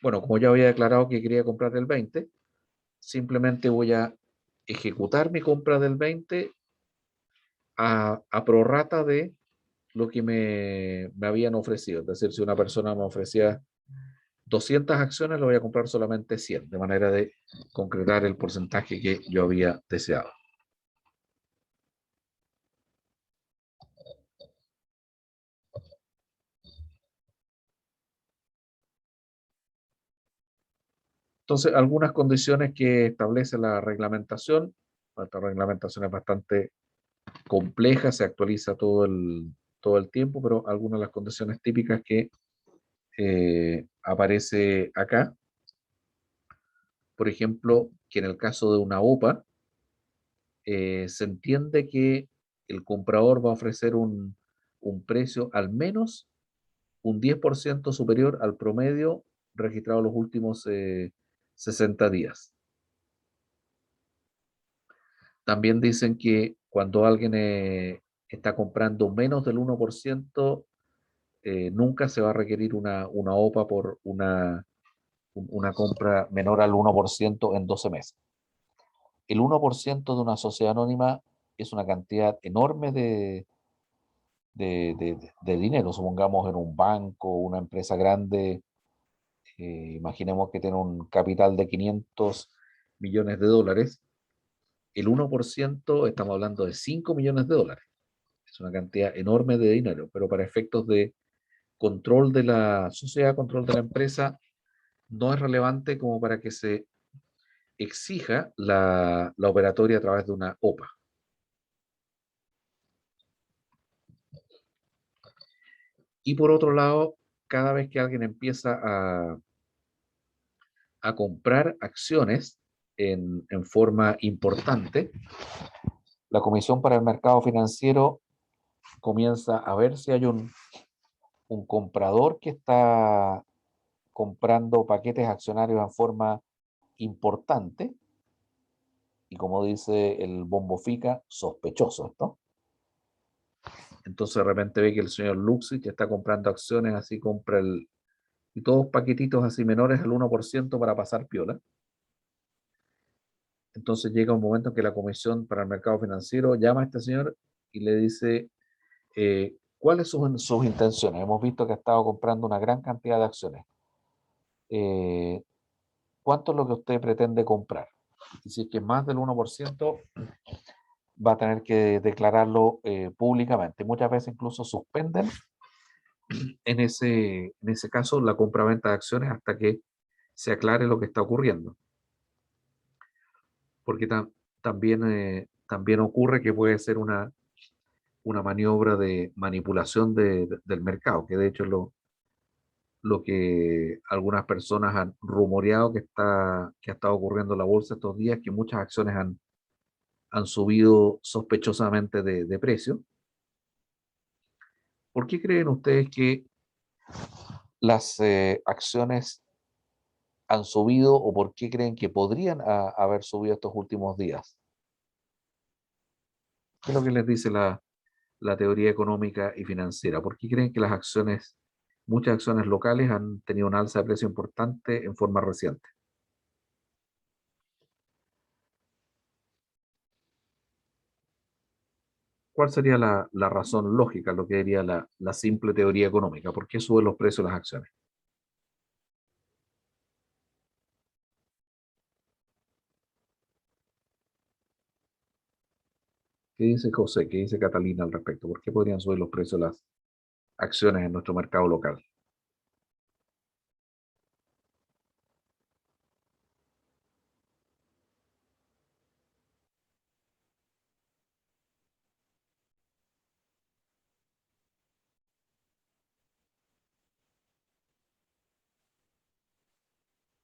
Bueno, como ya había declarado que quería comprar el 20, simplemente voy a ejecutar mi compra del 20 a prorrata de lo que me habían ofrecido. Es decir, si una persona me ofrecía 200 acciones, le voy a comprar solamente 100, de manera de concretar el porcentaje que yo había deseado. Entonces, algunas condiciones que establece la reglamentación, esta reglamentación es bastante compleja, se actualiza todo el tiempo, pero algunas de las condiciones típicas que aparece acá, por ejemplo, que en el caso de una OPA, se entiende que el comprador va a ofrecer un precio al menos un 10% superior al promedio registrado en los últimos 60 días. También dicen que cuando alguien está comprando menos del 1%, nunca se va a requerir una OPA por una compra menor al 1% en 12 meses. El 1% de una sociedad anónima es una cantidad enorme de dinero. Supongamos en un banco, una empresa grande, imaginemos que tiene un capital de 500 millones de dólares. El 1%, estamos hablando de 5 millones de dólares. Es una cantidad enorme de dinero, pero para efectos de control de la sociedad, control de la empresa, no es relevante como para que se exija la operatoria a través de una OPA. Y por otro lado, cada vez que alguien empieza a comprar acciones en forma importante, la Comisión para el Mercado Financiero comienza a ver si hay un comprador que está comprando paquetes accionarios en forma importante y, como dice el Bombo Fica, sospechoso esto. Entonces de repente ve que el señor Luxi, que está comprando acciones, así compra y todos paquetitos así menores al 1% para pasar piola. Entonces llega un momento en que la Comisión para el Mercado Financiero llama a este señor y le dice, ¿cuáles son sus intenciones? Hemos visto que ha estado comprando una gran cantidad de acciones. ¿Cuánto es lo que usted pretende comprar? Y si es que más del 1%, va a tener que declararlo públicamente. Muchas veces incluso suspenden en ese caso la compra-venta de acciones hasta que se aclare lo que está ocurriendo. Porque también ocurre que puede ser una maniobra de manipulación del mercado, que de hecho es lo que algunas personas han rumoreado que ha estado ocurriendo en la bolsa estos días, que muchas acciones han subido sospechosamente de precio. ¿Por qué creen ustedes que las acciones han subido o por qué creen que podrían haber subido estos últimos días? ¿Qué es lo que les dice la teoría económica y financiera? ¿Por qué creen que muchas acciones locales han tenido un alza de precio importante en forma reciente? ¿Cuál sería la razón lógica, lo que diría la simple teoría económica? ¿Por qué suben los precios de las acciones? ¿Qué dice José? ¿Qué dice Catalina al respecto? ¿Por qué podrían subir los precios de las acciones en nuestro mercado local?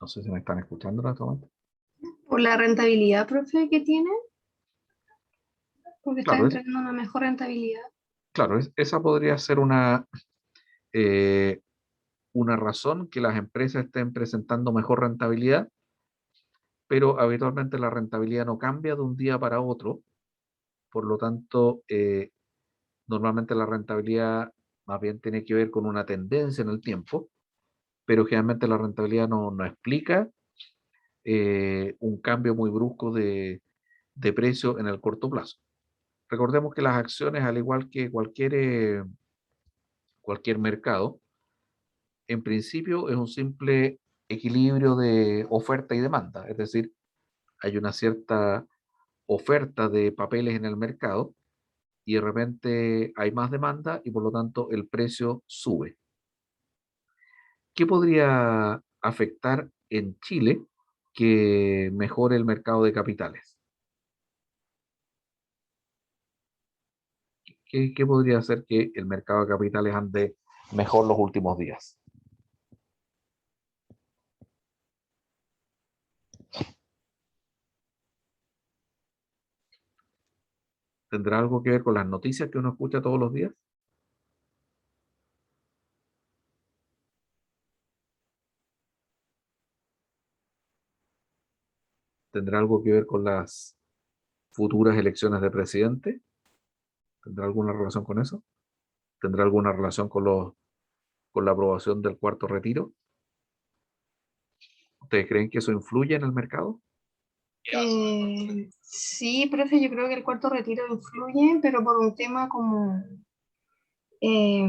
No sé si me están escuchando en este momento. Por la rentabilidad, profe, que tiene, porque está Claro, entregando una mejor rentabilidad. claro, esa podría ser una razón que las empresas estén presentando mejor rentabilidad, pero habitualmente la rentabilidad no cambia de un día para otro. Por lo tanto, normalmente la rentabilidad más bien tiene que ver con una tendencia en el tiempo, pero generalmente la rentabilidad no explica un cambio muy brusco de precio en el corto plazo. Recordemos que las acciones, al igual que cualquier mercado, en principio es un simple equilibrio de oferta y demanda, es decir, hay una cierta oferta de papeles en el mercado y de repente hay más demanda y por lo tanto el precio sube. ¿Qué podría afectar en Chile que mejore el mercado de capitales? ¿Qué podría hacer que el mercado de capitales ande mejor los últimos días? ¿Tendrá algo que ver con las noticias que uno escucha todos los días? ¿Tendrá algo que ver con las futuras elecciones de presidente? ¿Tendrá alguna relación con eso? ¿Tendrá alguna relación con la aprobación del cuarto retiro? ¿Ustedes creen que eso influye en el mercado? Sí, profe, yo creo que el cuarto retiro influye, pero por un tema como, eh,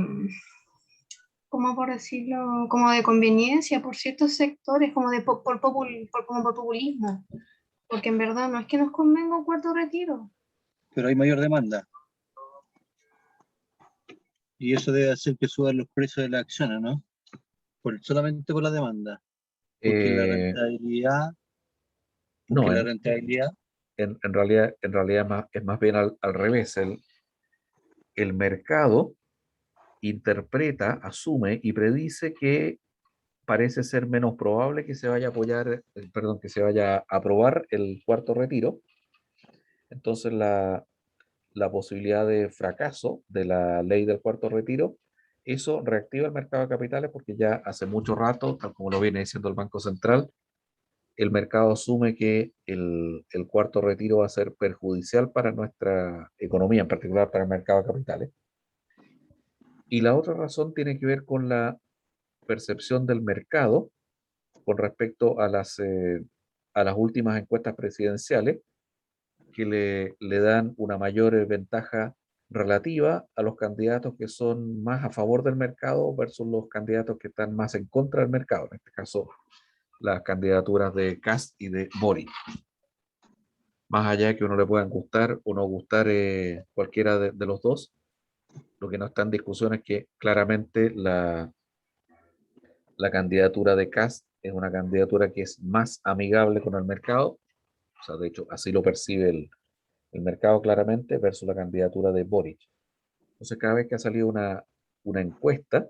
¿cómo por decirlo? Como de conveniencia por ciertos sectores, como como por populismo, porque en verdad no es que nos convenga un cuarto retiro. Pero hay mayor demanda. Y eso debe hacer que suban los precios de las acciones, ¿no? Solamente por la demanda. Porque la Eh, rentabilidad, porque no, la rentabilidad, en realidad es más bien al revés. El mercado interpreta, asume y predice que parece ser menos probable que se vaya a apoyar, perdón, que se vaya a aprobar el cuarto retiro. Entonces la posibilidad de fracaso de la ley del cuarto retiro, eso reactiva el mercado de capitales porque ya hace mucho rato, tal como lo viene diciendo el Banco Central, el mercado asume que el cuarto retiro va a ser perjudicial para nuestra economía, en particular para el mercado de capitales. Y la otra razón tiene que ver con la percepción del mercado con respecto a las últimas encuestas presidenciales que le dan una mayor ventaja relativa a los candidatos que son más a favor del mercado versus los candidatos que están más en contra del mercado, en este caso las candidaturas de Kast y de Boric. Más allá de que uno le puedan gustar o no gustar cualquiera de los dos, lo que no está en discusión es que claramente la candidatura de Kast es una candidatura que es más amigable con el mercado, o sea, de hecho, así lo percibe el mercado claramente, versus la candidatura de Boric. Entonces, cada vez que ha salido una encuesta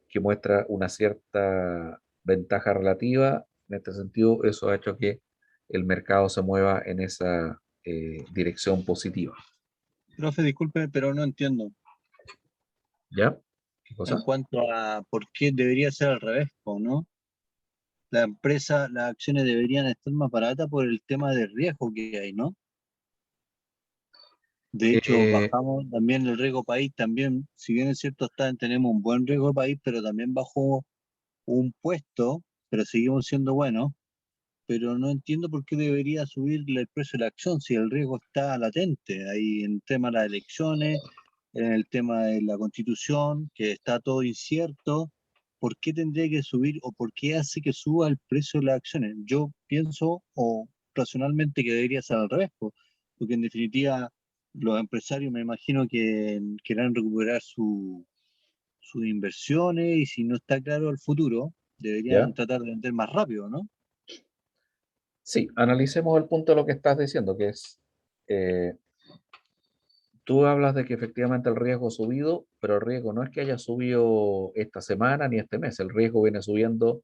que muestra una cierta ventaja relativa, en este sentido, eso ha hecho que el mercado se mueva en esa dirección positiva. profe, disculpe, pero no entiendo. ¿Ya? ¿Qué En cosa? cuanto a por qué debería ser al revés, ¿no? La empresa, las acciones deberían estar más baratas por el tema de riesgo que hay, ¿no? De hecho, Eh, bajamos también el riesgo país, también, si bien es cierto, tenemos un buen riesgo país, pero también bajó un puesto, pero seguimos siendo buenos, pero no entiendo por qué debería subir el precio de la acción si el riesgo está latente, ahí en el tema de las elecciones, en el tema de la constitución, que está todo incierto. ¿Por qué tendría que subir o por qué hace que suba el precio de las acciones? Yo pienso, o racionalmente, que debería ser al revés, porque en definitiva los empresarios me imagino que querrán recuperar sus inversiones y si no está claro el futuro, deberían ¿Ya? tratar de vender más rápido, ¿no? Sí, analicemos el punto de lo que estás diciendo, que es, eh, tú hablas de que efectivamente el riesgo ha subido, pero el riesgo no es que haya subido esta semana ni este mes, el riesgo viene subiendo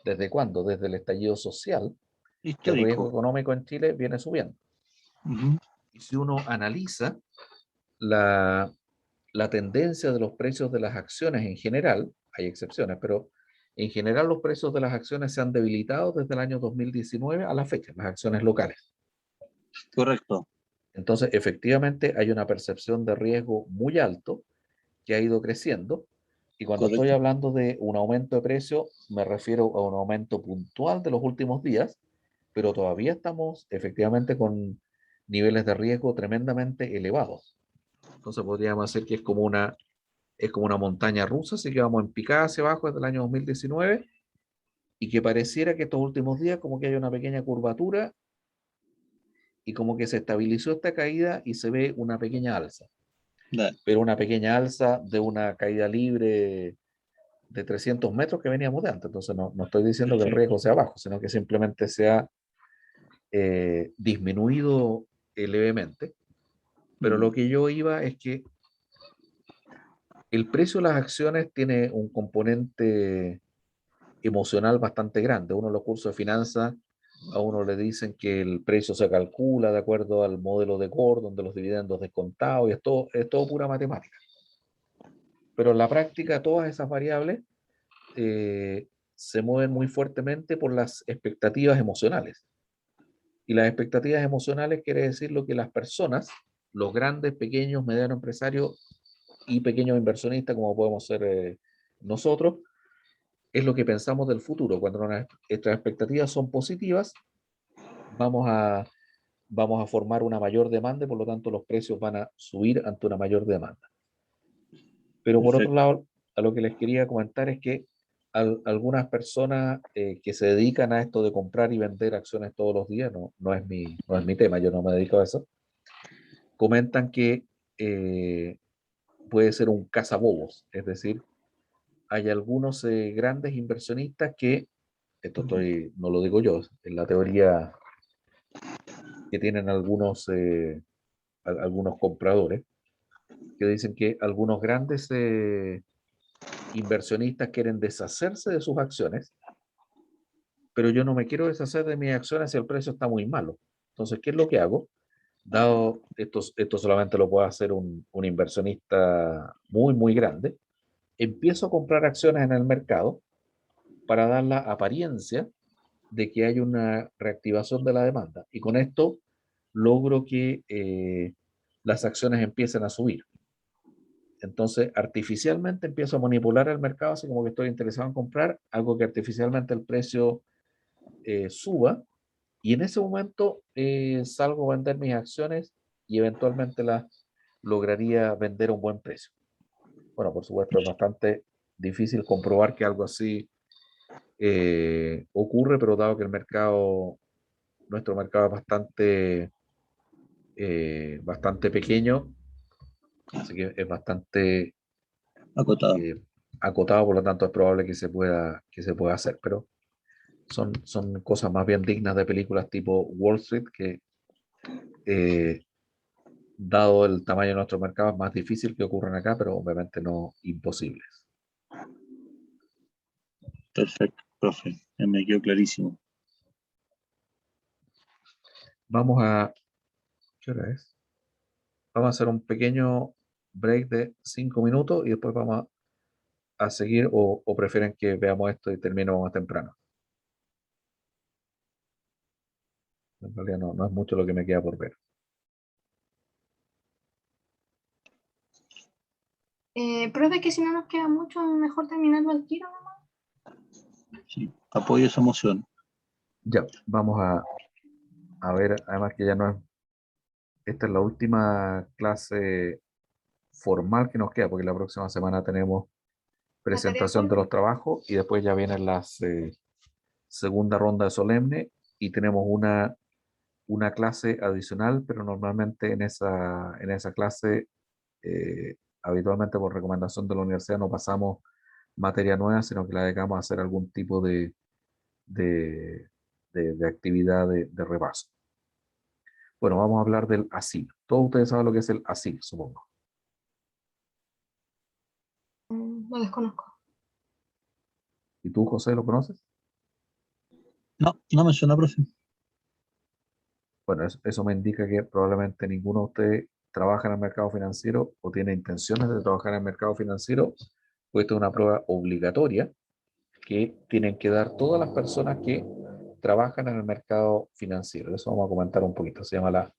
¿Desde cuándo? Desde el estallido social, que el riesgo Histórico. económico en Chile viene subiendo. Ujú. Y si uno analiza la, la tendencia de los precios de las acciones en general, hay excepciones, pero en general los precios de las acciones se han debilitado desde el año 2019 a la fecha, las acciones locales. Correcto. Entonces, efectivamente, hay una percepción de riesgo muy alto que ha ido creciendo. Y cuando estoy Correcto. hablando de un aumento de precio, me refiero a un aumento puntual de los últimos días, pero todavía estamos efectivamente con niveles de riesgo tremendamente elevados. Entonces podríamos decir que es como una montaña rusa, así que vamos en picada hacia abajo desde el año 2019 y que pareciera que estos últimos días como que hay una pequeña curvatura y como que se estabilizó esta caída y se ve una pequeña alza, Da. pero una pequeña alza de una caída libre de 300 metros que veníamos de antes. Entonces no estoy diciendo que el Perfecto. riesgo sea bajo, sino que simplemente se ha disminuido levemente. Pero lo que yo iba es que el precio de las acciones tiene un componente emocional bastante grande. Uno en los cursos de finanzas, a uno le dicen que el precio se calcula de acuerdo al modelo de Gordon, de los dividendos descontados, y es todo pura matemática. Pero en la práctica todas esas variables se mueven muy fuertemente por las expectativas emocionales. Y las expectativas emocionales quiere decir lo que las personas, los grandes, pequeños, medianos empresarios y pequeños inversionistas, como podemos ser nosotros, es lo que pensamos del futuro. Cuando nuestras expectativas son positivas, vamos a, vamos a formar una mayor demanda y por lo tanto los precios van a subir ante una mayor demanda. Pero por otro Perfecto. lado, a lo que les quería comentar es que algunas personas que se dedican a esto de comprar y vender acciones todos los días, no es mi tema, yo no me dedico a eso, comentan que puede ser un cazabobos, es decir, hay algunos grandes inversionistas que, no lo digo yo, es la teoría que tienen algunos compradores, que dicen que algunos grandes inversionistas quieren deshacerse de sus acciones, pero yo no me quiero deshacer de mis acciones si el precio está muy malo. Entonces, ¿qué es lo que hago? Dado esto solamente lo puede hacer un inversionista muy, muy grande, empiezo a comprar acciones en el mercado para dar la apariencia de que hay una reactivación de la demanda. Y con esto logro que las acciones empiecen a subir. Entonces, artificialmente empiezo a manipular el mercado, así como que estoy interesado en comprar, algo que artificialmente el precio suba, y en ese momento salgo a vender mis acciones y eventualmente las lograría vender a un buen precio. Bueno, por supuesto, es bastante difícil comprobar que algo así ocurre, pero dado que nuestro mercado es bastante pequeño, así que es bastante Acotado. acotado, por lo tanto es probable que se pueda hacer, pero son cosas más bien dignas de películas tipo Wall Street, que eh, dado el tamaño de nuestro mercado es más difícil que ocurran acá, pero obviamente no imposibles. Perfecto, profe. Me quedó clarísimo. Vamos a, ¿qué hora es? Vamos a hacer un pequeño break de 5 minutos y después vamos a seguir o prefieren que veamos esto y terminemos más temprano. En realidad no es mucho lo que me queda por ver. Profe, que si no nos queda mucho, mejor terminarlo al tiro, ¿no? Sí. Apoyo esa moción. Ya, vamos a ver, además que ya no es, esta es la última clase formal que nos queda, porque la próxima semana tenemos La tarea presentación de por... los trabajos y después ya viene la segunda ronda de solemne y tenemos una clase adicional, pero normalmente en esa clase, habitualmente por recomendación de la universidad, no pasamos materia nueva, sino que la dedicamos a hacer algún tipo de, de actividad de repaso. Bueno, vamos a hablar del ASIL. Todos ustedes saben lo que es el ASIL, supongo. Lo desconozco. ¿Y tú, José, lo conoces? No, no me suena, profe. Bueno, eso me indica que probablemente ninguno de ustedes trabaja en el mercado financiero o tiene intenciones de trabajar en el mercado financiero, pues esta es una prueba obligatoria que tienen que dar todas las personas que trabajan en el mercado financiero. Eso vamos a comentar un poquito. Se llama la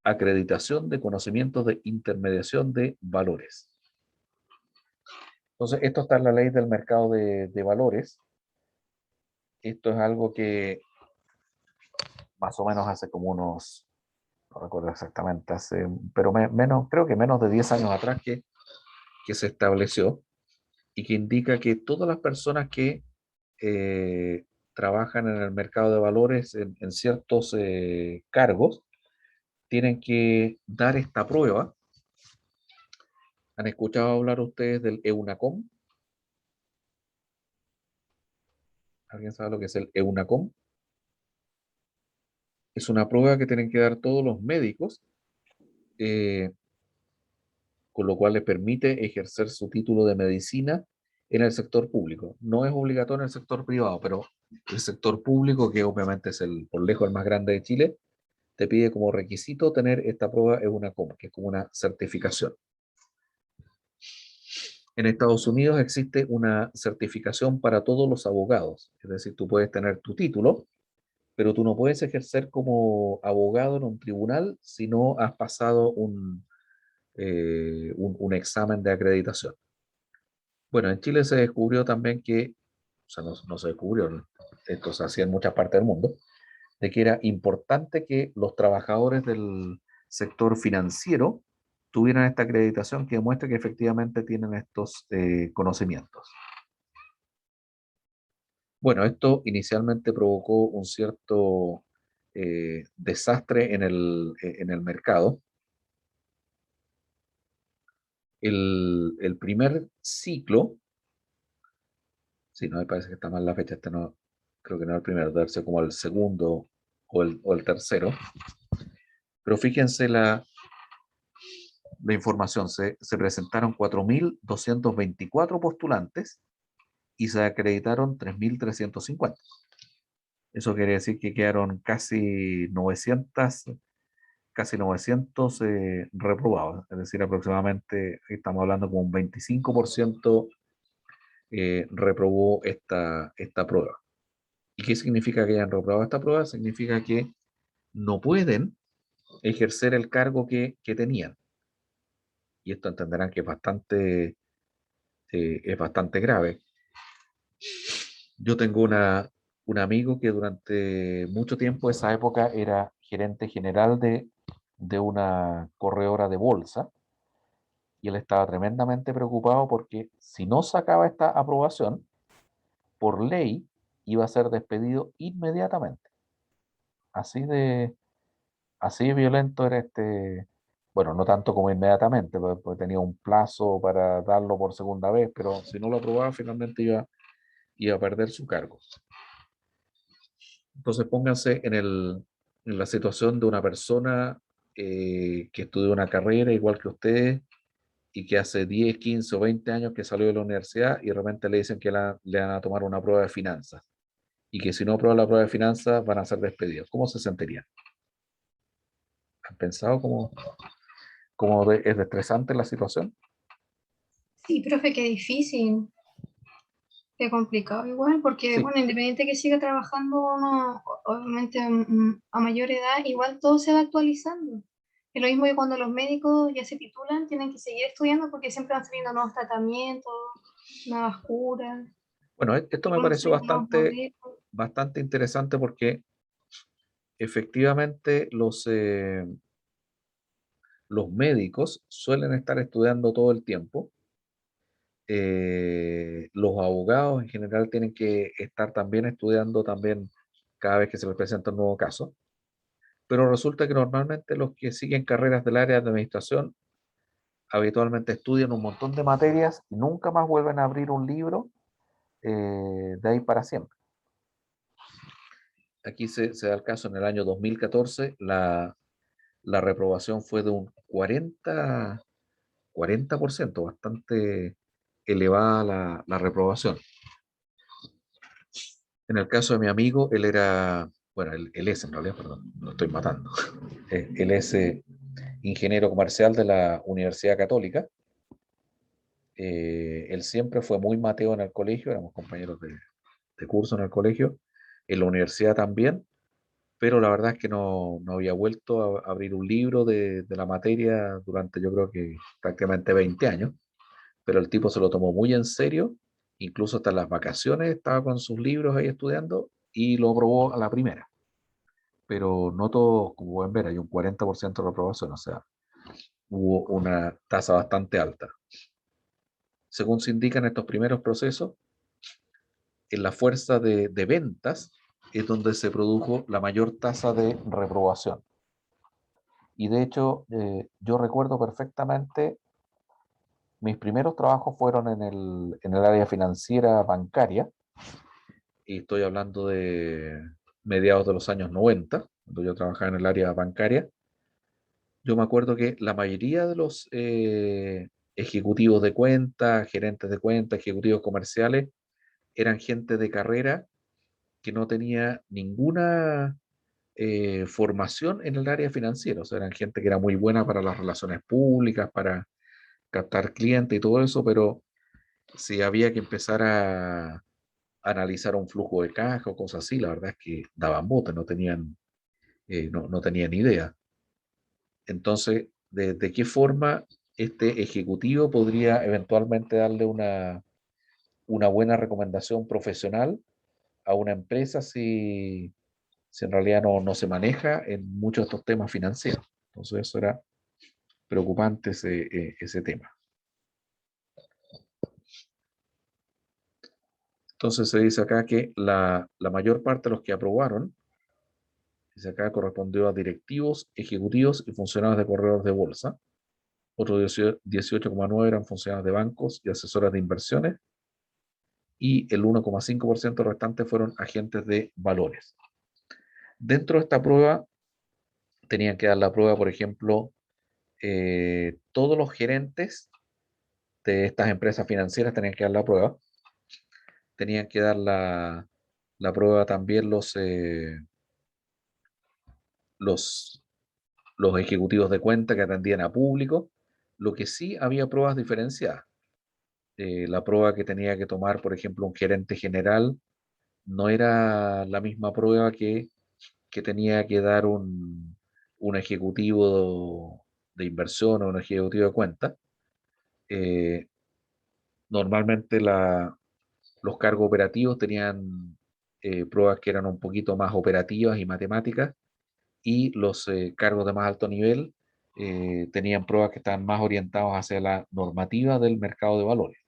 acreditación de conocimientos de intermediación de valores. Entonces, esto está en la ley del mercado de valores. Esto es algo que más o menos hace como unos, no recuerdo exactamente, pero menos, creo que menos de 10 años atrás que se estableció y que indica que todas las personas que trabajan en el mercado de valores en ciertos cargos tienen que dar esta prueba. ¿Han escuchado hablar ustedes del EUNACOM? ¿Alguien sabe lo que es el EUNACOM? Es una prueba que tienen que dar todos los médicos, eh, con lo cual les permite ejercer su título de medicina en el sector público. No es obligatorio en el sector privado, pero el sector público, que obviamente es por lejos el más grande de Chile, te pide como requisito tener esta prueba EUNACOM, que es como una certificación. En Estados Unidos existe una certificación para todos los abogados, es decir, tú puedes tener tu título, pero tú no puedes ejercer como abogado en un tribunal si no has pasado un examen de acreditación. Bueno, en Chile se descubrió también que, o sea, no se descubrió, ¿no? Esto se hacía en muchas partes del mundo, de que era importante que los trabajadores del sector financiero tuvieran esta acreditación que demuestre que efectivamente tienen estos conocimientos. Bueno, esto inicialmente provocó un cierto desastre en el mercado. El primer ciclo, sí, no me parece que está mal la fecha, este no, creo que no es el primero, debe ser como el segundo o el tercero. Pero fíjense la información, se presentaron 4.224 postulantes y se acreditaron 3.350. Eso quiere decir que quedaron casi 900 reprobados, es decir, aproximadamente estamos hablando como un 25% reprobó esta prueba. ¿Y qué significa que hayan reprobado esta prueba? Significa que no pueden ejercer el cargo que tenían. Y esto entenderán que es bastante grave. Yo tengo un amigo que durante mucho tiempo, esa época, era gerente general de una corredora de bolsa y él estaba tremendamente preocupado porque si no sacaba esta aprobación, por ley iba a ser despedido inmediatamente. Así de, así de violento era bueno, no tanto como inmediatamente, porque tenía un plazo para darlo por segunda vez, pero si no lo aprobaba, finalmente iba a perder su cargo. Entonces pónganse en la situación de una persona que estudió una carrera igual que ustedes y que hace 10, 15 o 20 años que salió de la universidad y de repente le dicen que le van a tomar una prueba de finanzas y que si no aprueba la prueba de finanzas van a ser despedidos. ¿Cómo se sentirían? ¿Han pensado cómo es estresante la situación? Sí, profe, qué difícil, qué complicado igual, porque, Sí, bueno, independiente que siga trabajando uno, obviamente a mayor edad, igual todo se va actualizando. Es lo mismo que cuando los médicos ya se titulan, tienen que seguir estudiando porque siempre van saliendo nuevos tratamientos, nuevas curas, bueno, esto y me van pareció saliendo nuevos modelos. bastante interesante porque efectivamente los médicos suelen estar estudiando todo el tiempo. Los abogados en general tienen que estar también estudiando también cada vez que se les presenta un nuevo caso, pero resulta que normalmente los que siguen carreras del área de administración habitualmente estudian un montón de materias y nunca más vuelven a abrir un libro de ahí para siempre. Aquí se da el caso en el año 2014, la reprobación fue de un 40%, bastante elevada la reprobación. En el caso de mi amigo, él era, bueno, él es en realidad, perdón, lo estoy matando. Él es ingeniero comercial de la Universidad Católica. Él siempre fue muy Mateo en el colegio, éramos compañeros de curso en el colegio, en la universidad también, pero la verdad es que no había vuelto a abrir un libro de la materia durante yo creo que prácticamente 20 años, pero el tipo se lo tomó muy en serio, incluso hasta en las vacaciones estaba con sus libros ahí estudiando y lo aprobó a la primera, pero no todos, como pueden ver, hay un 40% de reprobación, o sea, hubo una tasa bastante alta. Según se indica en estos primeros procesos, en la fuerza de ventas es donde se produjo la mayor tasa de reprobación. Y de hecho, yo recuerdo perfectamente, mis primeros trabajos fueron en el área financiera bancaria, y estoy hablando de mediados de los años 90, cuando yo trabajaba en el área bancaria. Yo me acuerdo que la mayoría de los ejecutivos de cuenta, gerentes de cuenta, ejecutivos comerciales, eran gente de carrera que no tenía ninguna formación en el área financiera. O sea, eran gente que era muy buena para las relaciones públicas, para captar clientes y todo eso, pero si había que empezar a analizar un flujo de caja o cosas así, la verdad es que daban bote, no tenían idea. Entonces, ¿de qué forma este ejecutivo podría eventualmente darle una buena recomendación profesional a una empresa si en realidad no se maneja en muchos de estos temas financieros? Entonces, eso era preocupante ese tema. Entonces, se dice acá que la mayor parte de los que aprobaron, dice acá, correspondió a directivos, ejecutivos y funcionarios de corredores de bolsa. Otros 18,9 eran funcionarios de bancos y asesoras de inversiones, y el 1,5% restante fueron agentes de valores. Dentro de esta prueba, tenían que dar la prueba, por ejemplo, todos los gerentes de estas empresas financieras tenían que dar la prueba. Tenían que dar la prueba también los, los ejecutivos de cuenta que atendían a público. Lo que sí había pruebas diferenciadas. La prueba que tenía que tomar, por ejemplo, un gerente general no era la misma prueba que tenía que dar un ejecutivo de inversión o un ejecutivo de cuenta. Eh, Normalmente los cargos operativos tenían pruebas que eran un poquito más operativas y matemáticas, y los cargos de más alto nivel tenían pruebas que estaban más orientadas hacia la normativa del mercado de valores,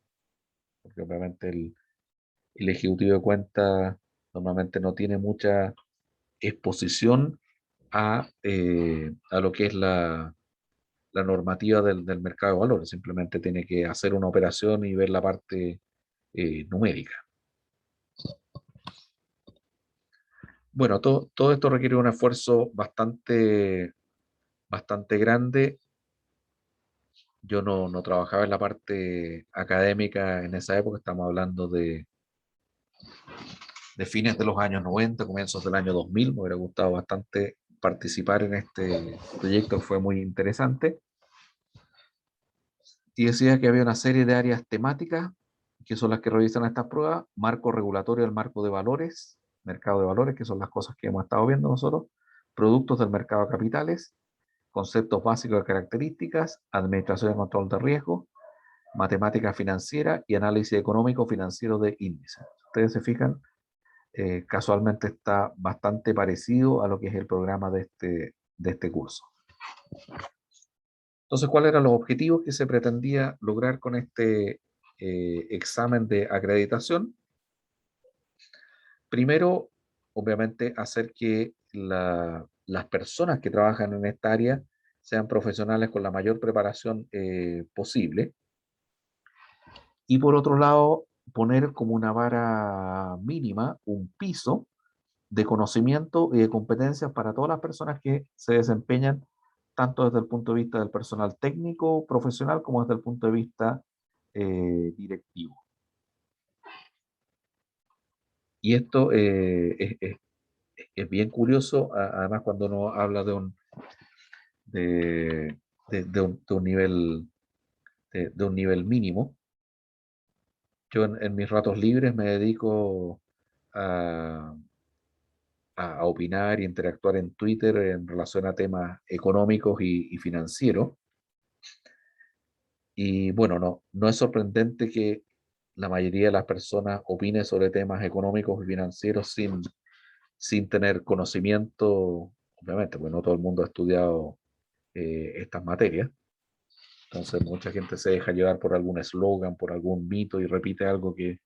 porque obviamente el ejecutivo de cuenta normalmente no tiene mucha exposición a lo que es la normativa del mercado de valores, simplemente tiene que hacer una operación y ver la parte numérica. Bueno, todo esto requiere un esfuerzo bastante grande. Yo no trabajaba en la parte académica en esa época, estamos hablando de fines de los años 90, comienzos del año 2000. Me hubiera gustado bastante participar en este proyecto, fue muy interesante. Y decía que había una serie de áreas temáticas que son las que revisan estas pruebas: marco regulatorio del marco de valores, mercado de valores, que son las cosas que hemos estado viendo nosotros, productos del mercado de capitales, conceptos básicos de características, administración y control de riesgo, matemática financiera y análisis económico financiero de índices. Ustedes se fijan, casualmente está bastante parecido a lo que es el programa de este curso. Entonces, ¿cuáles eran los objetivos que se pretendía lograr con este examen de acreditación? Primero, obviamente, hacer que las personas que trabajan en esta área sean profesionales con la mayor preparación posible. Y por otro lado, poner como una vara mínima, un piso de conocimiento y de competencias para todas las personas que se desempeñan, tanto desde el punto de vista del personal técnico, profesional, como desde el punto de vista directivo. Y esto es bien curioso, además cuando uno habla de, de un nivel, de un nivel mínimo. Yo en mis ratos libres me dedico a, a opinar y interactuar en Twitter en relación a temas económicos y financieros. Y bueno, no es sorprendente que la mayoría de las personas opine sobre temas económicos y financieros sin tener conocimiento, obviamente, porque no todo el mundo ha estudiado estas materias. Entonces, mucha gente se deja llevar por algún eslogan, por algún mito y repite algo que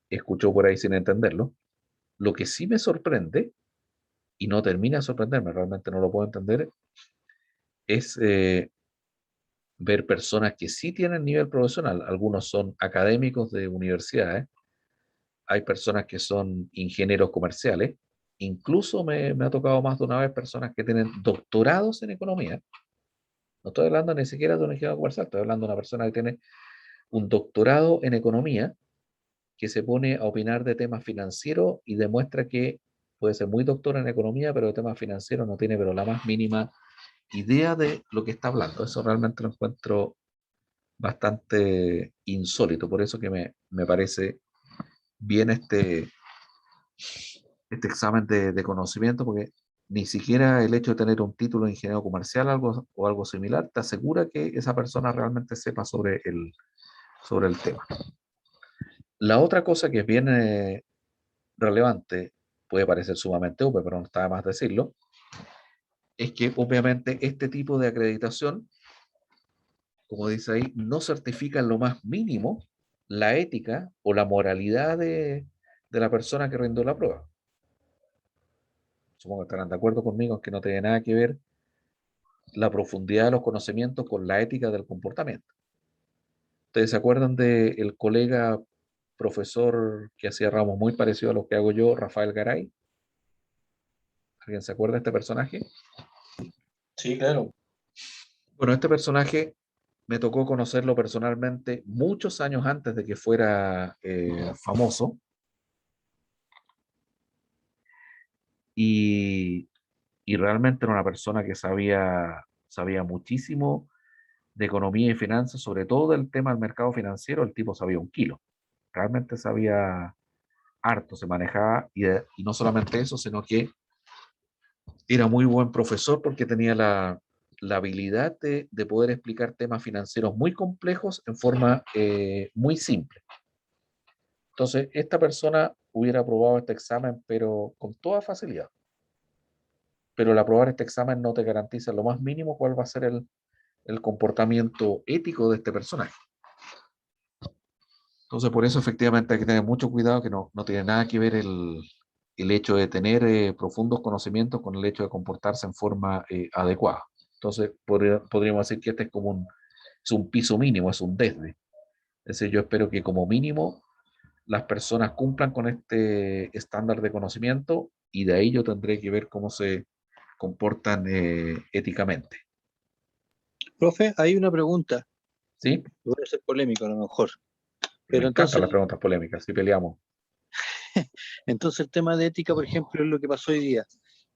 escuchó por ahí sin entenderlo. Lo que sí me sorprende, y no termina de sorprenderme, realmente no lo puedo entender, es ver personas que sí tienen nivel profesional. Algunos son académicos de universidades, hay personas que son ingenieros comerciales, incluso me ha tocado más de una vez personas que tienen doctorados en economía. No estoy hablando ni siquiera de un ingeniero comercial, estoy hablando de una persona que tiene un doctorado en economía, que se pone a opinar de temas financieros y demuestra que puede ser muy doctor en economía, pero de temas financieros no tiene pero la más mínima idea de lo que está hablando. Eso realmente lo encuentro bastante insólito, por eso que me parece bien este examen de conocimiento, porque ni siquiera el hecho de tener un título de ingeniero comercial o algo similar te asegura que esa persona realmente sepa sobre el tema. La otra cosa que es bien relevante, puede parecer sumamente obvio, pero no está de más decirlo, es que obviamente este tipo de acreditación, como dice ahí, no certifica en lo más mínimo la ética o la moralidad de la persona que rindió la prueba. Supongo que estarán de acuerdo conmigo en que no tiene nada que ver la profundidad de los conocimientos con la ética del comportamiento. ¿Ustedes se acuerdan del colega profesor que hacía ramos muy parecidos a los que hago yo, Rafael Garay? ¿Alguien se acuerda de este personaje? Sí, claro. Bueno, este personaje me tocó conocerlo personalmente muchos años antes de que fuera famoso y, y realmente era una persona que sabía muchísimo de economía y finanzas, sobre todo del tema del mercado financiero. El tipo sabía un kilo, realmente sabía harto, se manejaba y no solamente eso, sino que era muy buen profesor porque tenía la habilidad de poder explicar temas financieros muy complejos en forma muy simple. Entonces, esta persona hubiera aprobado este examen, pero con toda facilidad. Pero el aprobar este examen no te garantiza lo más mínimo cuál va a ser el comportamiento ético de este personaje. Entonces, por eso efectivamente hay que tener mucho cuidado, que no tiene nada que ver el hecho de tener profundos conocimientos con el hecho de comportarse en forma adecuada. Entonces, podríamos decir que este es un piso mínimo, es un desde. Es decir, yo espero que como mínimo las personas cumplan con este estándar de conocimiento y de ahí yo tendré que ver cómo se comportan éticamente. Profe, hay una pregunta. ¿Sí? Voy a ser polémico a lo mejor. Me Pero encantan entonces, las preguntas polémicas, si peleamos. entonces el tema de ética, por ejemplo, es lo que pasó hoy día,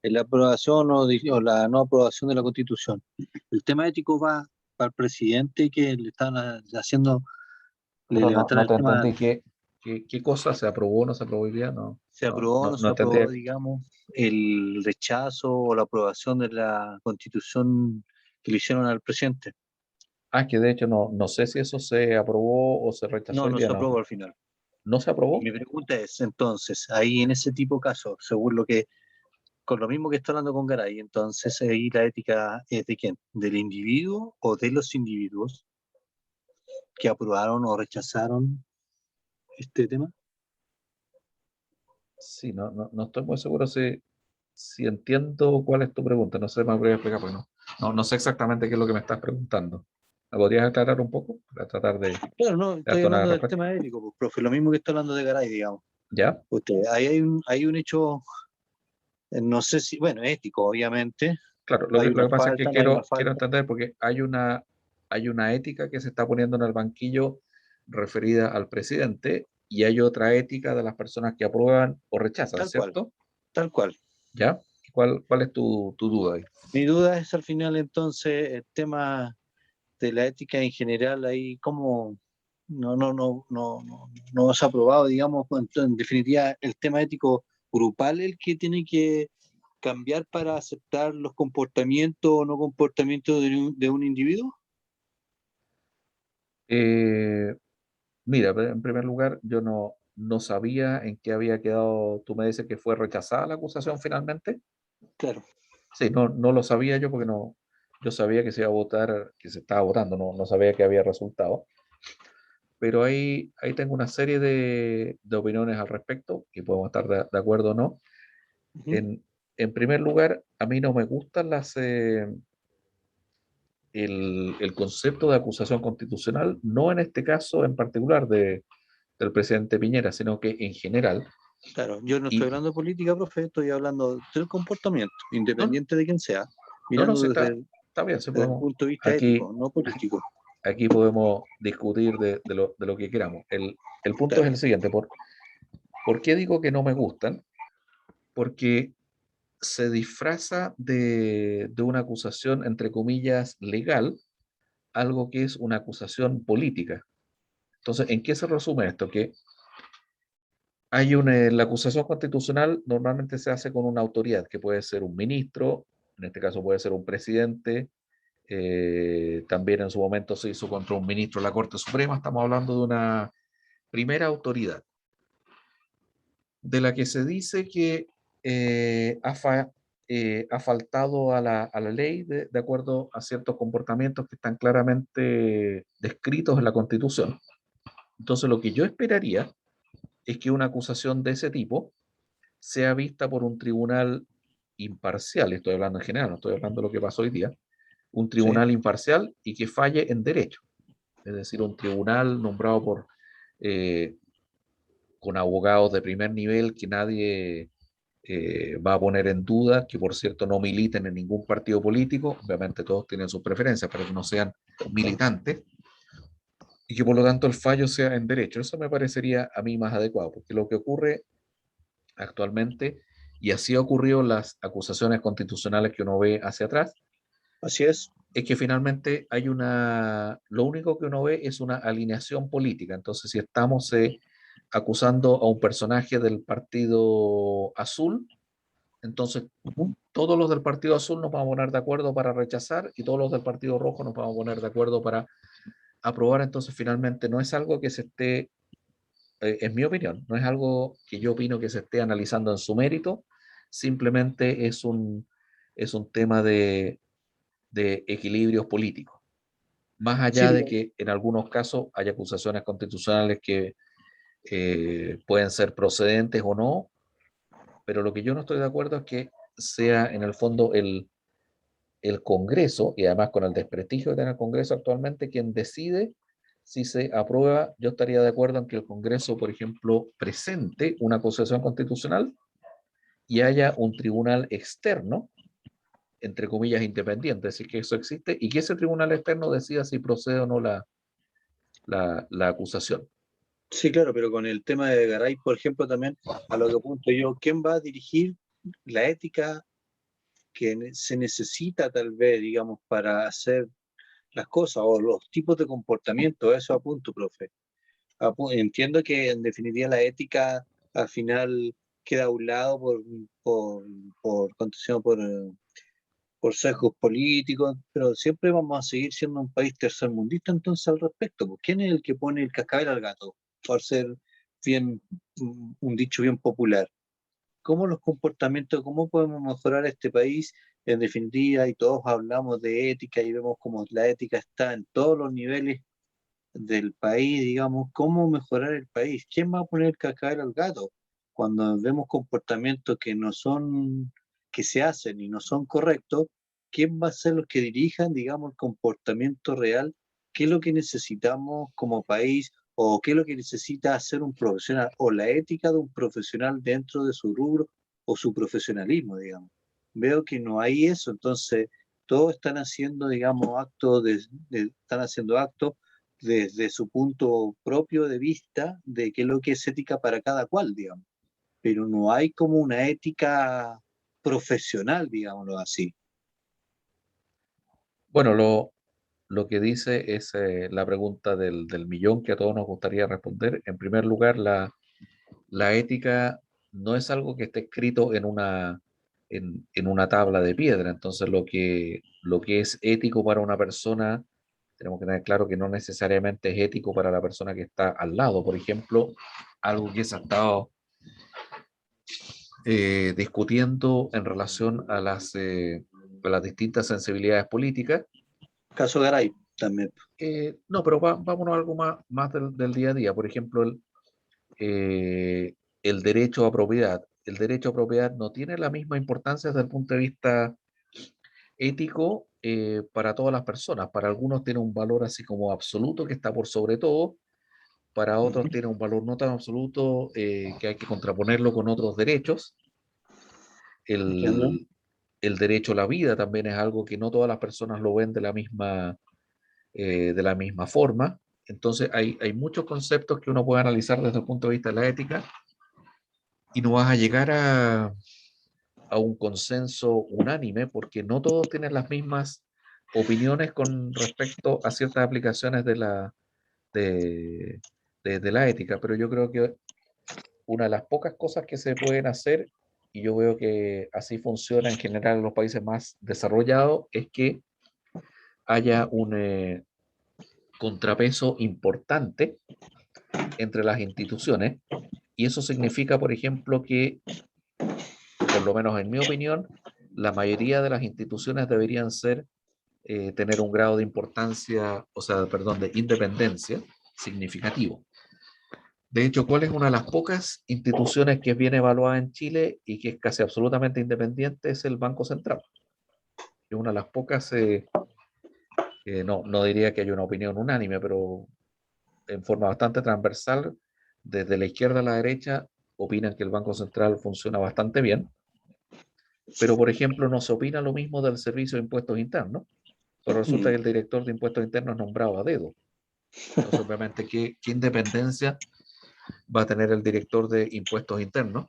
en la aprobación o la no aprobación de la Constitución. El tema ético va para el presidente que le están haciendo, le Pero levantaron no el te tema, entendí qué cosa se aprobó o no se aprobó hoy día. se aprobó o no No se aprobó, entendí. digamos, el rechazo o la aprobación de la Constitución que le hicieron al presidente. Ah, que de hecho no sé si eso se aprobó o se rechazó No, hoy no día, se no. aprobó al final. ¿No se Y aprobó? mi pregunta es, entonces, ahí en ese tipo de casos, según lo que con lo mismo que está hablando con Garay, entonces ahí la ética es de quién, del individuo o de los individuos que aprobaron o rechazaron este tema. Sí, no estoy muy seguro si entiendo cuál es tu pregunta. No sé, me voy a explicar, porque no sé exactamente qué es lo que me estás preguntando. ¿Me podrías aclarar un poco para tratar de Claro, no, estoy darte una hablando del respuesta? tema ético, pues, profe, lo mismo que está hablando de Garay, digamos. ¿Ya? Usted, ahí hay un hecho, no sé si, bueno, ético, obviamente, Claro, hay lo una que pasa es que falta, no hay una quiero falta. entender porque hay una ética que se está poniendo en el banquillo referida al presidente y hay otra ética de las personas que aprueban o rechazan, Tal cual, ¿cierto? tal cual. ¿Ya? ¿Cuál es tu duda ahí? Mi duda es al final entonces el tema de la ética en general, ahí cómo no se ha aprobado, digamos, en definitiva el tema ético grupal el que tiene que cambiar para aceptar los comportamientos o no comportamientos de un individuo. Eh, Mira, en primer lugar, yo no sabía en qué había quedado. Tú me dices que fue rechazada la acusación finalmente. Claro, Sí, no lo sabía yo porque yo sabía que se iba a votar, que se estaba votando, no sabía que había resultado. Pero ahí tengo una serie de opiniones al respecto, que podemos estar de acuerdo o no. ujú, En primer lugar, a mí no me gustan el concepto de acusación constitucional, no en este caso en particular del presidente Piñera, sino que en general. claro. Yo no estoy Y hablando de política, profe, estoy hablando del comportamiento, no, independiente de quién sea, no, mirando sí está bien, sí desde el podemos, punto de vista aquí, ético, no político. aquí podemos discutir de lo que queramos. El punto es Claro, el siguiente, ¿por qué digo que no me gustan? Porque se disfraza de una acusación, entre comillas, legal, algo que es una acusación política. Entonces, ¿en qué se resume esto? Que la acusación constitucional normalmente se hace con una autoridad, que puede ser un ministro, en este caso puede ser un presidente, también en su momento se hizo contra un ministro de la Corte Suprema, estamos hablando de una primera autoridad, de la que se dice que ha faltado a la ley de acuerdo a ciertos comportamientos que están claramente descritos en la Constitución. Entonces, lo que yo esperaría es que una acusación de ese tipo sea vista por un tribunal imparcial, estoy hablando en general, no estoy hablando de lo que pasó hoy día, un sí. tribunal imparcial y que falle en derecho, es decir, un tribunal nombrado eh, con abogados de primer nivel que nadie va a poner en duda, que por cierto no militen en ningún partido político, obviamente todos tienen sus preferencias, pero que no sean militantes, y que por lo tanto el fallo sea en derecho. Eso me parecería a mí más adecuado, porque lo que ocurre actualmente, y así ha ocurrido en las acusaciones constitucionales que uno ve hacia atrás, Así es. es que finalmente lo único que uno ve es una alineación política. Entonces, si estamos acusando a un personaje del Partido Azul, entonces Ujú. todos los del Partido Azul nos vamos a poner de acuerdo para rechazar y todos los del Partido Rojo nos vamos a poner de acuerdo para aprobar. Entonces, finalmente no es algo que se esté, en mi opinión, no es algo que yo opino que se esté analizando en su mérito, simplemente es un tema de equilibrios políticos. Más Sí, allá de pero que en algunos casos hay acusaciones constitucionales que pueden ser procedentes o no, pero lo que yo no estoy de acuerdo es que sea en el fondo el Congreso, y además con el desprestigio que tiene el Congreso actualmente, quien decide si se aprueba. Yo estaría de acuerdo en que el Congreso, por ejemplo, presente una acusación constitucional y haya un tribunal externo, entre comillas, independiente, es decir, que eso existe, y que ese tribunal externo decida si procede o no la acusación. sí, claro, pero con el tema de Garay, por ejemplo, también a lo que apunto yo, ¿quién va a dirigir la ética que se necesita tal vez, digamos, para hacer las cosas o los tipos de comportamiento? Eso apunto, profe. Entiendo que en definitiva la ética al final queda a un lado ¿cuánto se llama? Por sesgos políticos, pero siempre vamos a seguir siendo un país tercermundista entonces al respecto. Pues, ¿quién es el que pone el cascabel al gato? Por ser bien, un dicho bien popular. ¿Cómo los comportamientos, cómo podemos mejorar este país en definitiva? Y todos hablamos de ética y vemos como la ética está en todos los niveles del país, digamos, cómo mejorar el país. ¿Quién va a poner el cascabel al gato? Cuando vemos comportamientos que no son, que se hacen y no son correctos, ¿quién va a ser los que dirijan, digamos, el comportamiento real? ¿Qué es lo que necesitamos como país o qué es lo que necesita hacer un profesional o la ética de un profesional dentro de su rubro o su profesionalismo, digamos? Veo que no hay eso, entonces todos están haciendo, digamos, están haciendo actos desde su punto propio de vista de qué es lo que es ética para cada cual, digamos. Pero no hay como una ética profesional, digámoslo así. Bueno, lo que dice es la pregunta del millón que a todos nos gustaría responder. En primer lugar, la ética no es algo que esté escrito en una tabla de piedra. Entonces, lo que es ético para una persona, tenemos que tener claro que no necesariamente es ético para la persona que está al lado. Por ejemplo, algo que se ha estado discutiendo en relación a las distintas sensibilidades políticas. Caso Garay también. No, pero vámonos a algo más del día a día. Por ejemplo, el derecho a propiedad. El derecho a propiedad no tiene la misma importancia desde el punto de vista ético para todas las personas. Para algunos tiene un valor así como absoluto que está por sobre todo. Para otros tiene un valor no tan absoluto que hay que contraponerlo con otros derechos. ¿Entiendo? El derecho a la vida también es algo que no todas las personas lo ven de la misma forma. Entonces hay muchos conceptos que uno puede analizar desde el punto de vista de la ética y no vas a llegar a un consenso unánime porque no todos tienen las mismas opiniones con respecto a ciertas aplicaciones de, de la ética, pero yo creo que una de las pocas cosas que se pueden hacer, y yo veo que así funciona en general en los países más desarrollados, es que haya un contrapeso importante entre las instituciones, y eso significa, por ejemplo, que, por lo menos en mi opinión, la mayoría de las instituciones deberían tener un grado de importancia, o sea, perdón, de independencia significativo. De hecho, ¿cuál es una de las pocas instituciones que es bien evaluada en Chile y que es casi absolutamente independiente? Es el Banco Central. Es una de las pocas, no diría que haya una opinión unánime, pero en forma bastante transversal, desde la izquierda a la derecha, opinan que el Banco Central funciona bastante bien, pero por ejemplo no se opina lo mismo del Servicio de Impuestos Internos, pero resulta que el director de Impuestos Internos es nombrado a dedo. Entonces, obviamente, ¿qué independencia va a tener el director de Impuestos Internos?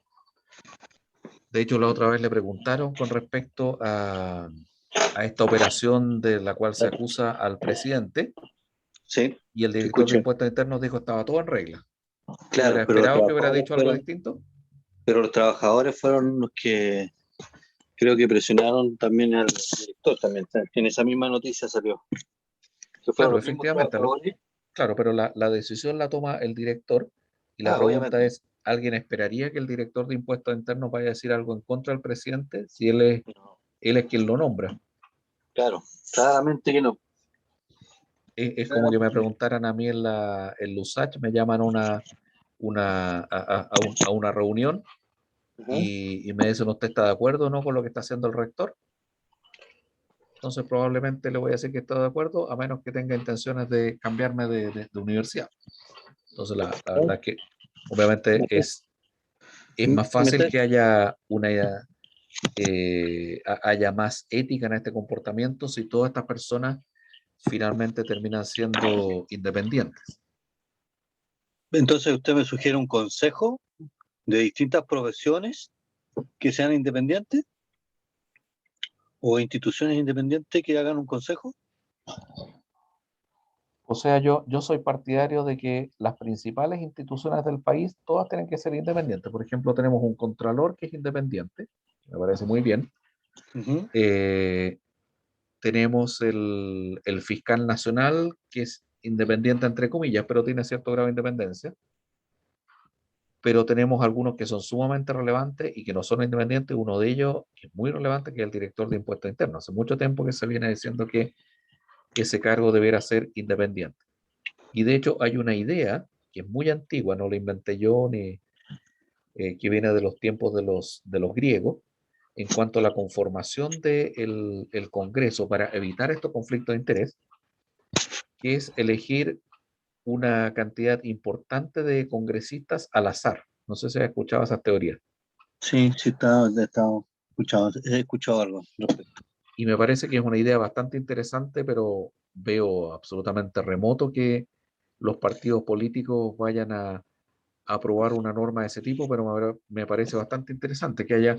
De hecho, la otra vez le preguntaron con respecto a esta operación de la cual se acusa al presidente, Sí, y el te director de escucho. Impuestos Internos dijo que estaba todo en regla. ¿Tú Claro, hubieras esperado que hubiera dicho algo distinto? pero los trabajadores fueron los que creo que presionaron también al director también. En esa misma noticia salió. Que fueron Claro, los mismos efectivamente, trabajadores. claro, pero la decisión la toma el director y la Ah, pregunta obviamente. es, ¿alguien esperaría que el director de Impuestos Internos vaya a decir algo en contra del presidente si él es quien lo nombra? Claro, claramente que no. Es como que me Claramente. preguntaran a mí en Lusach, me llaman a una reunión Ujú. y me dicen, ¿usted está de acuerdo o no con lo que está haciendo el rector? Entonces probablemente le voy a decir que estoy de acuerdo, a menos que tenga intenciones de cambiarme de universidad. Entonces la verdad es que obviamente es más Me fácil está- que haya haya más ética en este comportamiento si todas estas personas finalmente terminan siendo independientes. Entonces usted me sugiere un consejo de distintas profesiones que sean independientes o instituciones independientes que hagan un consejo. O sea, yo soy partidario de que las principales instituciones del país todas tienen que ser independientes. Por ejemplo, tenemos un contralor que es independiente, me parece muy bien. Ujú. Eh, Tenemos el fiscal nacional que es independiente entre comillas, pero tiene cierto grado de independencia. Pero tenemos algunos que son sumamente relevantes y que no son independientes. Uno de ellos, que es muy relevante, que es el director de Impuestos Internos. Hace mucho tiempo que se viene diciendo que ese cargo debería ser independiente. Y de hecho hay una idea que es muy antigua, no la inventé yo, ni que viene de los tiempos de los griegos, en cuanto a la conformación del el Congreso para evitar estos conflictos de interés, que es elegir una cantidad importante de congresistas al azar. No sé si has escuchado esas teorías. Sí, sí, he escuchado algo al respecto. Y me parece que es una idea bastante interesante, pero veo absolutamente remoto los partidos políticos vayan a aprobar una norma de ese tipo, pero me parece bastante interesante que haya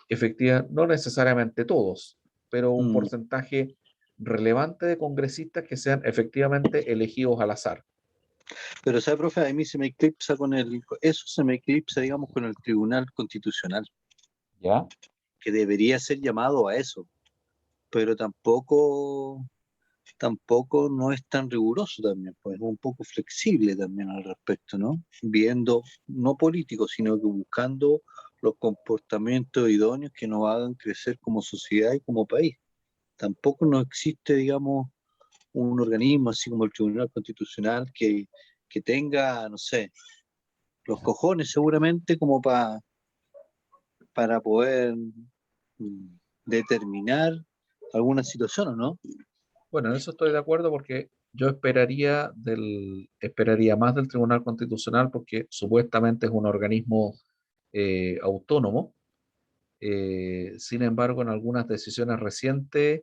efectivamente, no necesariamente todos, pero un Mm. porcentaje relevante de congresistas que sean efectivamente elegidos al azar. Pero, ¿sabe, profe? A mí se me eclipsa eso se me eclipsa, digamos, con el Tribunal Constitucional, ¿Ya? que debería ser llamado a eso, pero tampoco no es tan riguroso también, pues es un poco flexible también al respecto, ¿no? Viendo, no políticos, sino que buscando los comportamientos idóneos que nos hagan crecer como sociedad y como país. Tampoco no existe, digamos, un organismo así como el Tribunal Constitucional que tenga, no sé, los cojones seguramente como para poder determinar alguna situación, ¿o no? Bueno, en eso estoy de acuerdo porque yo esperaría más del Tribunal Constitucional porque supuestamente es un organismo autónomo. Sin embargo, en algunas decisiones recientes,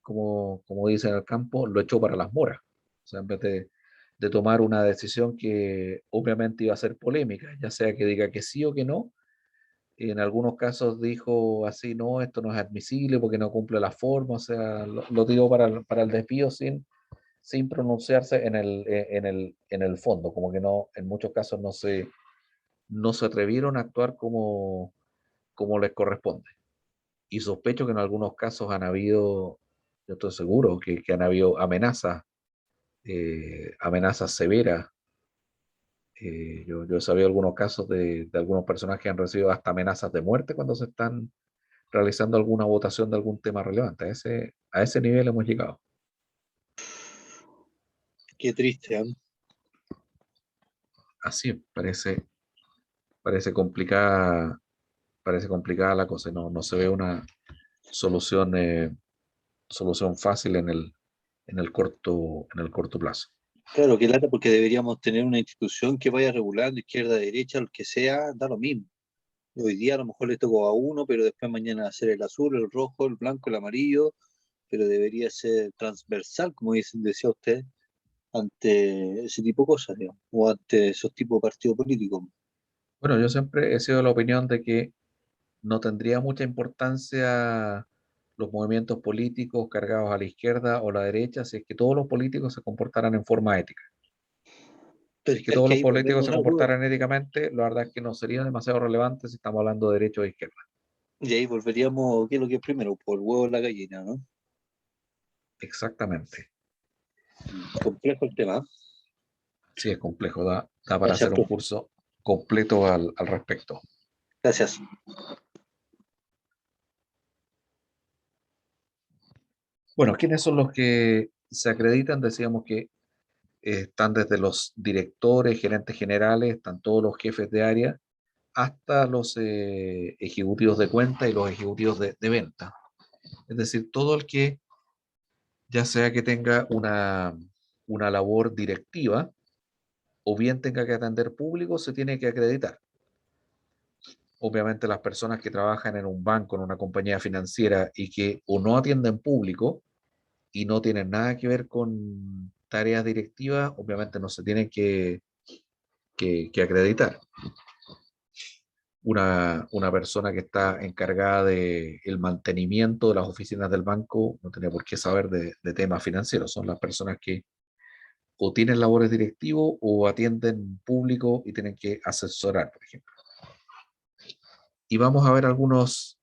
como dicen en el campo, lo echó para las moras. O sea, en vez de tomar una decisión que obviamente iba a ser polémica, ya sea que diga que sí o que no, en algunos casos dijo así, no, esto no es admisible porque no cumple la forma, o sea, lo tiró para el despido sin pronunciarse en el fondo, como que no, en muchos casos no se atrevieron a actuar como les corresponde. Y sospecho que en algunos casos han habido, yo estoy seguro, que han habido amenazas severas. Yo he sabido algunos casos de algunos personajes que han recibido hasta amenazas de muerte cuando se están realizando alguna votación de algún tema relevante. A ese nivel hemos llegado. Qué triste, ¿eh? Así parece complicada, parece complicada la cosa. No se ve una solución, solución fácil en el corto plazo. Claro, que lata porque deberíamos tener una institución que vaya regulando izquierda, derecha, lo que sea, da lo mismo. Hoy día a lo mejor le tocó a uno, pero después mañana va a ser el azul, el rojo, el blanco, el amarillo, pero debería ser transversal, como decía usted, ante ese tipo de cosas, digamos, o ante esos tipos de partidos políticos. Bueno, yo siempre he sido de la opinión de que no tendría mucha importancia los movimientos políticos cargados a la izquierda o la derecha si es que todos los políticos se comportaran en forma ética. Pero Si es es que que, es todos que los ahí políticos volvemos se a algo, comportaran éticamente, la verdad es que no sería demasiado relevante si estamos hablando de derecha o de izquierda. y ahí volveríamos, ¿qué es lo que es primero? Por el huevo o la gallina, ¿no? Exactamente. Complejo el tema. Sí, es complejo, da para Gracias, hacer un profe. curso completo al respecto. Gracias. Bueno, ¿quiénes son los que se acreditan? Decíamos que están desde los directores, gerentes generales, están todos los jefes de área, hasta los ejecutivos de cuenta y los ejecutivos de venta. Es decir, todo el que, ya sea que tenga una labor directiva o bien tenga que atender público, se tiene que acreditar. Obviamente las personas que trabajan en un banco, en una compañía financiera y que o no atienden público y no tienen nada que ver con tareas directivas, obviamente no se tienen que acreditar. Una persona que está encargada del mantenimiento de las oficinas del banco no tiene por qué saber de temas financieros. Son las personas que o tienen labores directivos o atienden público y tienen que asesorar, por ejemplo. Y vamos a ver unos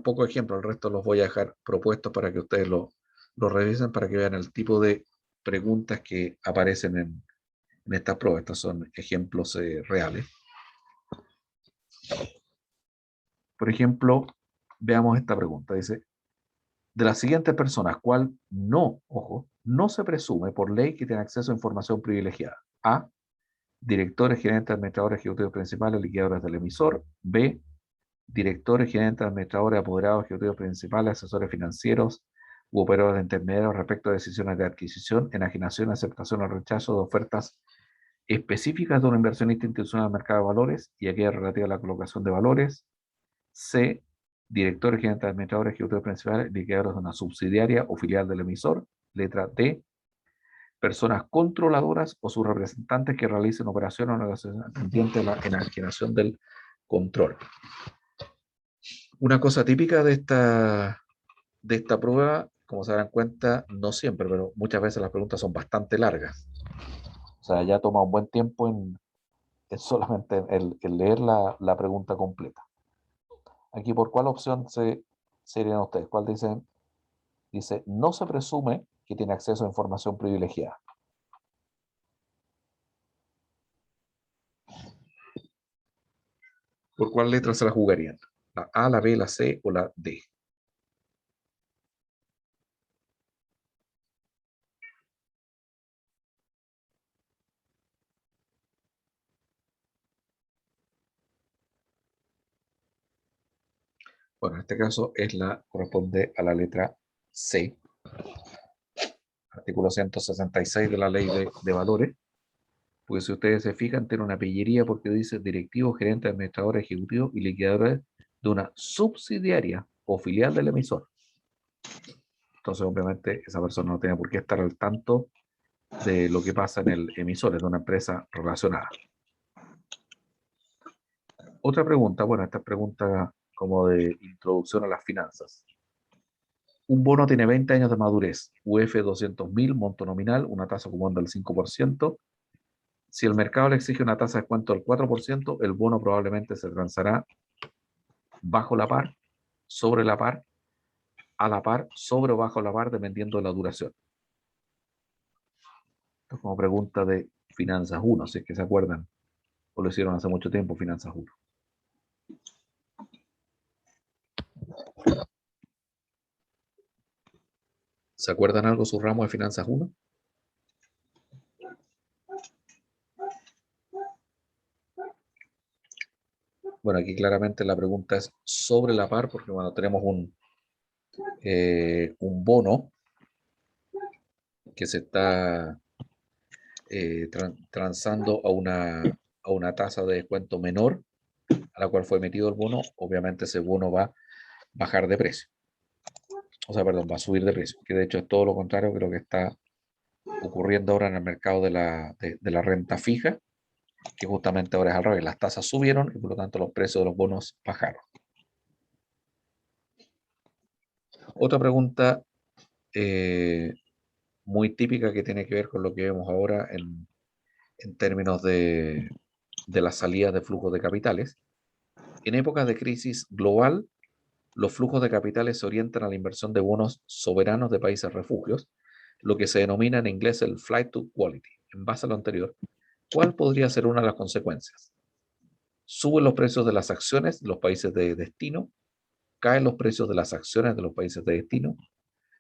pocos ejemplos. El resto los voy a dejar propuestos para que ustedes lo revisen, para que vean el tipo de preguntas que aparecen en estas pruebas. Estos son ejemplos reales. Por ejemplo, veamos esta pregunta. Dice, de las siguientes personas, ¿cuál no se presume por ley que tiene acceso a información privilegiada? A, directores, gerentes, administradores, ejecutivos principales, liquidadores del emisor. B, directores, gerentes, administradores, apoderados, ejecutivos principales, asesores financieros u operadores de intermediarios respecto a decisiones de adquisición, enajenación, aceptación o rechazo de ofertas específicas de un inversionista institucional al mercado de valores y aquella relativa a la colocación de valores. C, directores, gerentes, administradores, ejecutivos principales, liquidadores de una subsidiaria o filial del emisor. Letra D, personas controladoras o sus representantes que realicen operaciones o negociaciones atendientes a la enajenación del control. Una cosa típica de esta prueba, como se darán cuenta, no siempre, pero muchas veces las preguntas son bastante largas. O sea, ya toma un buen tiempo en solamente el leer la pregunta completa. Aquí, ¿por cuál opción se irían ustedes? ¿Cuál dicen? Dice, no se presume que tiene acceso a información privilegiada. ¿Por cuál letra se la jugarían? ¿La A, la B, la C o la D? Bueno, en este caso corresponde a la letra C, artículo 166 de la Ley de Valores, porque si ustedes se fijan, tiene una pillería porque dice directivo, gerente, administrador, ejecutivo y liquidadores de una subsidiaria o filial del emisor. Entonces, obviamente, esa persona no tiene por qué estar al tanto de lo que pasa en el emisor, es de una empresa relacionada. Otra pregunta, bueno, esta pregunta como de introducción a las finanzas. Un bono tiene 20 años de madurez, UF 200.000, monto nominal, una tasa común del 5%. Si el mercado le exige una tasa de descuento del 4%, el bono probablemente se transará bajo la par, sobre la par, a la par, sobre o bajo la par, dependiendo de la duración. Esto es como pregunta de Finanzas 1, si es que se acuerdan, o lo hicieron hace mucho tiempo, Finanzas 1. ¿Se acuerdan algo su ramo de Finanzas 1? Bueno, aquí claramente la pregunta es sobre la par, porque cuando tenemos un bono que se está transando a una tasa de descuento menor a la cual fue emitido el bono, obviamente ese bono va a bajar de precio. O sea, perdón, va a subir de precio, que de hecho es todo lo contrario que lo que está ocurriendo ahora en el mercado de la renta fija, que justamente ahora es al revés, las tasas subieron y por lo tanto los precios de los bonos bajaron. Otra pregunta muy típica que tiene que ver con lo que vemos ahora en términos de las salidas de flujos de capitales. En épocas de crisis global, los flujos de capitales se orientan a la inversión de bonos soberanos de países refugios, lo que se denomina en inglés el flight to quality. En base a lo anterior, ¿cuál podría ser una de las consecuencias? Suben los precios de las acciones de los países de destino, caen los precios de las acciones de los países de destino,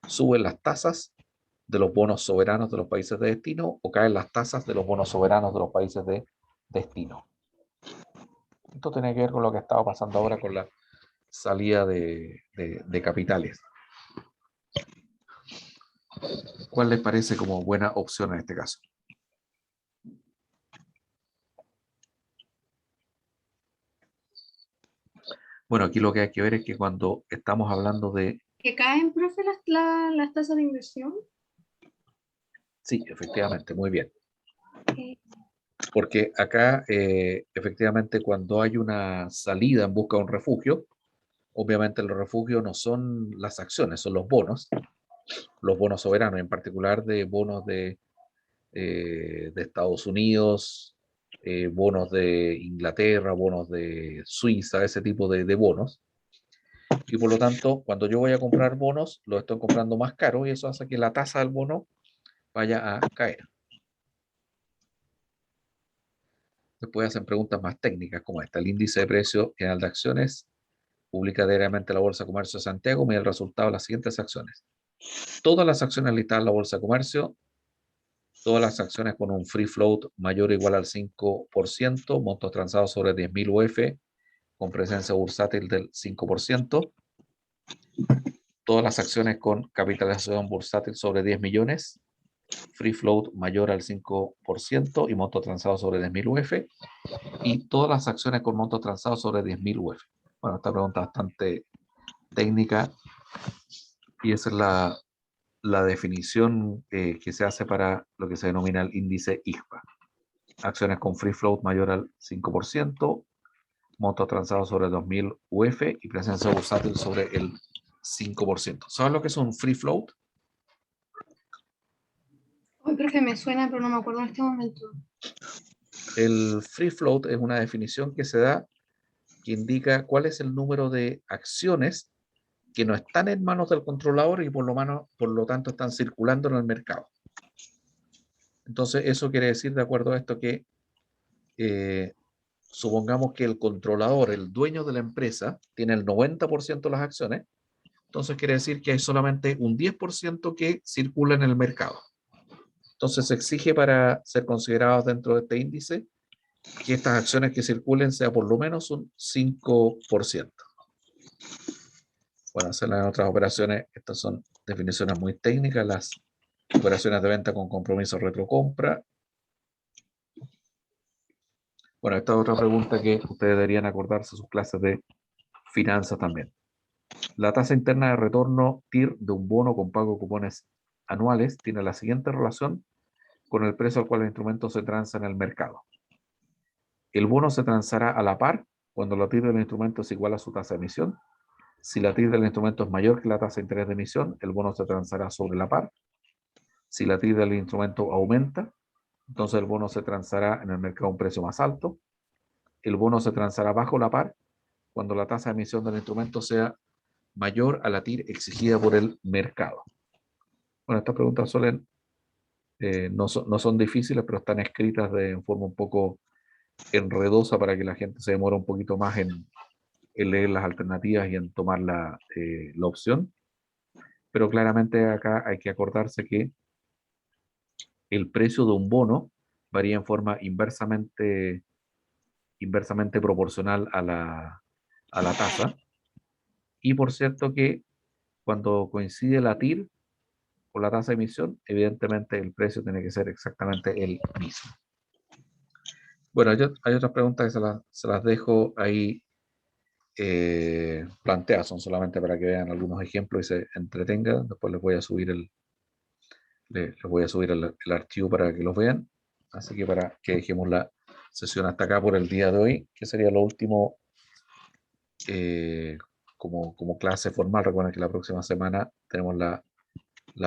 suben las tasas de los bonos soberanos de los países de destino o caen las tasas de los bonos soberanos de los países de destino. Esto tiene que ver con lo que estaba pasando ahora con la salida de capitales. ¿Cuál les parece como buena opción en este caso? Bueno, aquí lo que hay que ver es que cuando estamos hablando de... ¿Que caen, profe, las tasas de inversión? Sí, efectivamente, muy bien. Okay. Porque acá, efectivamente, cuando hay una salida en busca de un refugio, obviamente los refugios no son las acciones, son los bonos soberanos, en particular de bonos de Estados Unidos, bonos de Inglaterra, bonos de Suiza, ese tipo de bonos. Y por lo tanto, cuando yo voy a comprar bonos, los estoy comprando más caros y eso hace que la tasa del bono vaya a caer. Después hacen preguntas más técnicas como esta. El índice de precio general de acciones publica diariamente la Bolsa de Comercio de Santiago, mide el resultado de las siguientes acciones. Todas las acciones listadas en la Bolsa de Comercio, todas las acciones con un free float mayor o igual al 5%, montos transados sobre 10.000 UF, con presencia bursátil del 5%, todas las acciones con capitalización bursátil sobre 10 millones, free float mayor al 5% y monto transado sobre 10.000 UF, y todas las acciones con monto transado sobre 10.000 UF. Bueno, esta pregunta es bastante técnica y esa es la definición que se hace para lo que se denomina el índice IGPA. Acciones con free float mayor al 5%, montos transados sobre 2.000 UF y presencia bursátil sobre el 5%. ¿Sabes lo que es un free float? Hoy, profe, me suena, pero no me acuerdo en este momento. El free float es una definición que se da que indica cuál es el número de acciones que no están en manos del controlador y por lo tanto están circulando en el mercado. Entonces, eso quiere decir, de acuerdo a esto, que supongamos que el controlador, el dueño de la empresa, tiene el 90% de las acciones, entonces quiere decir que hay solamente un 10% que circula en el mercado. Entonces se exige para ser considerados dentro de este índice que estas acciones que circulen sea por lo menos un 5%. Bueno, hacer las otras operaciones, estas son definiciones muy técnicas, las operaciones de venta con compromiso retrocompra. Bueno, esta es otra pregunta que ustedes deberían acordarse en sus clases de finanzas también. La tasa interna de retorno TIR de un bono con pago de cupones anuales tiene la siguiente relación con el precio al cual el instrumento se transa en el mercado. El bono se transará a la par cuando la TIR del instrumento es igual a su tasa de emisión. Si la TIR del instrumento es mayor que la tasa de interés de emisión, el bono se transará sobre la par. Si la TIR del instrumento aumenta, entonces el bono se transará en el mercado a un precio más alto. El bono se transará bajo la par cuando la tasa de emisión del instrumento sea mayor a la TIR exigida por el mercado. Bueno, estas preguntas suelen, no son difíciles, pero están escritas en forma un poco enredosa para que la gente se demore un poquito más en leer las alternativas y en tomar la opción. Pero claramente acá hay que acordarse que el precio de un bono varía en forma inversamente proporcional a la tasa. Y por cierto que cuando coincide la TIR con la tasa de emisión, evidentemente el precio tiene que ser exactamente el mismo. Bueno, hay otras preguntas que se las dejo ahí planteadas, son solamente para que vean algunos ejemplos y se entretengan. Después les voy a subir el archivo para que los vean. Así que para que dejemos la sesión hasta acá por el día de hoy, que sería lo último como clase formal. Recuerden que la próxima semana tenemos la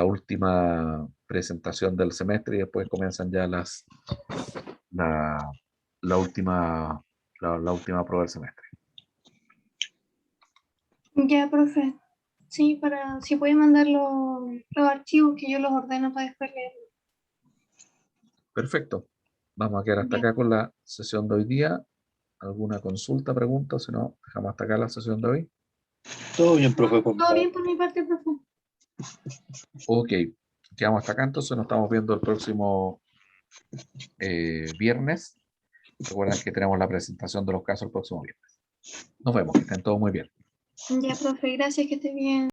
última presentación del semestre y después comienzan ya la última prueba del semestre. Ya, profe. Sí, si puede mandar los archivos que yo los ordeno para después leer. Perfecto. Vamos a quedar hasta Bien. acá con la sesión de hoy día. ¿Alguna consulta, pregunta? Si no, dejamos hasta acá la sesión de hoy. Todo bien, profe. Todo bien por mi parte, profe. Ok, quedamos hasta acá, entonces nos estamos viendo el próximo viernes. Recuerden que tenemos la presentación de los casos el próximo viernes. Nos vemos, que estén todos muy bien. Ya, profe, gracias, que esté bien.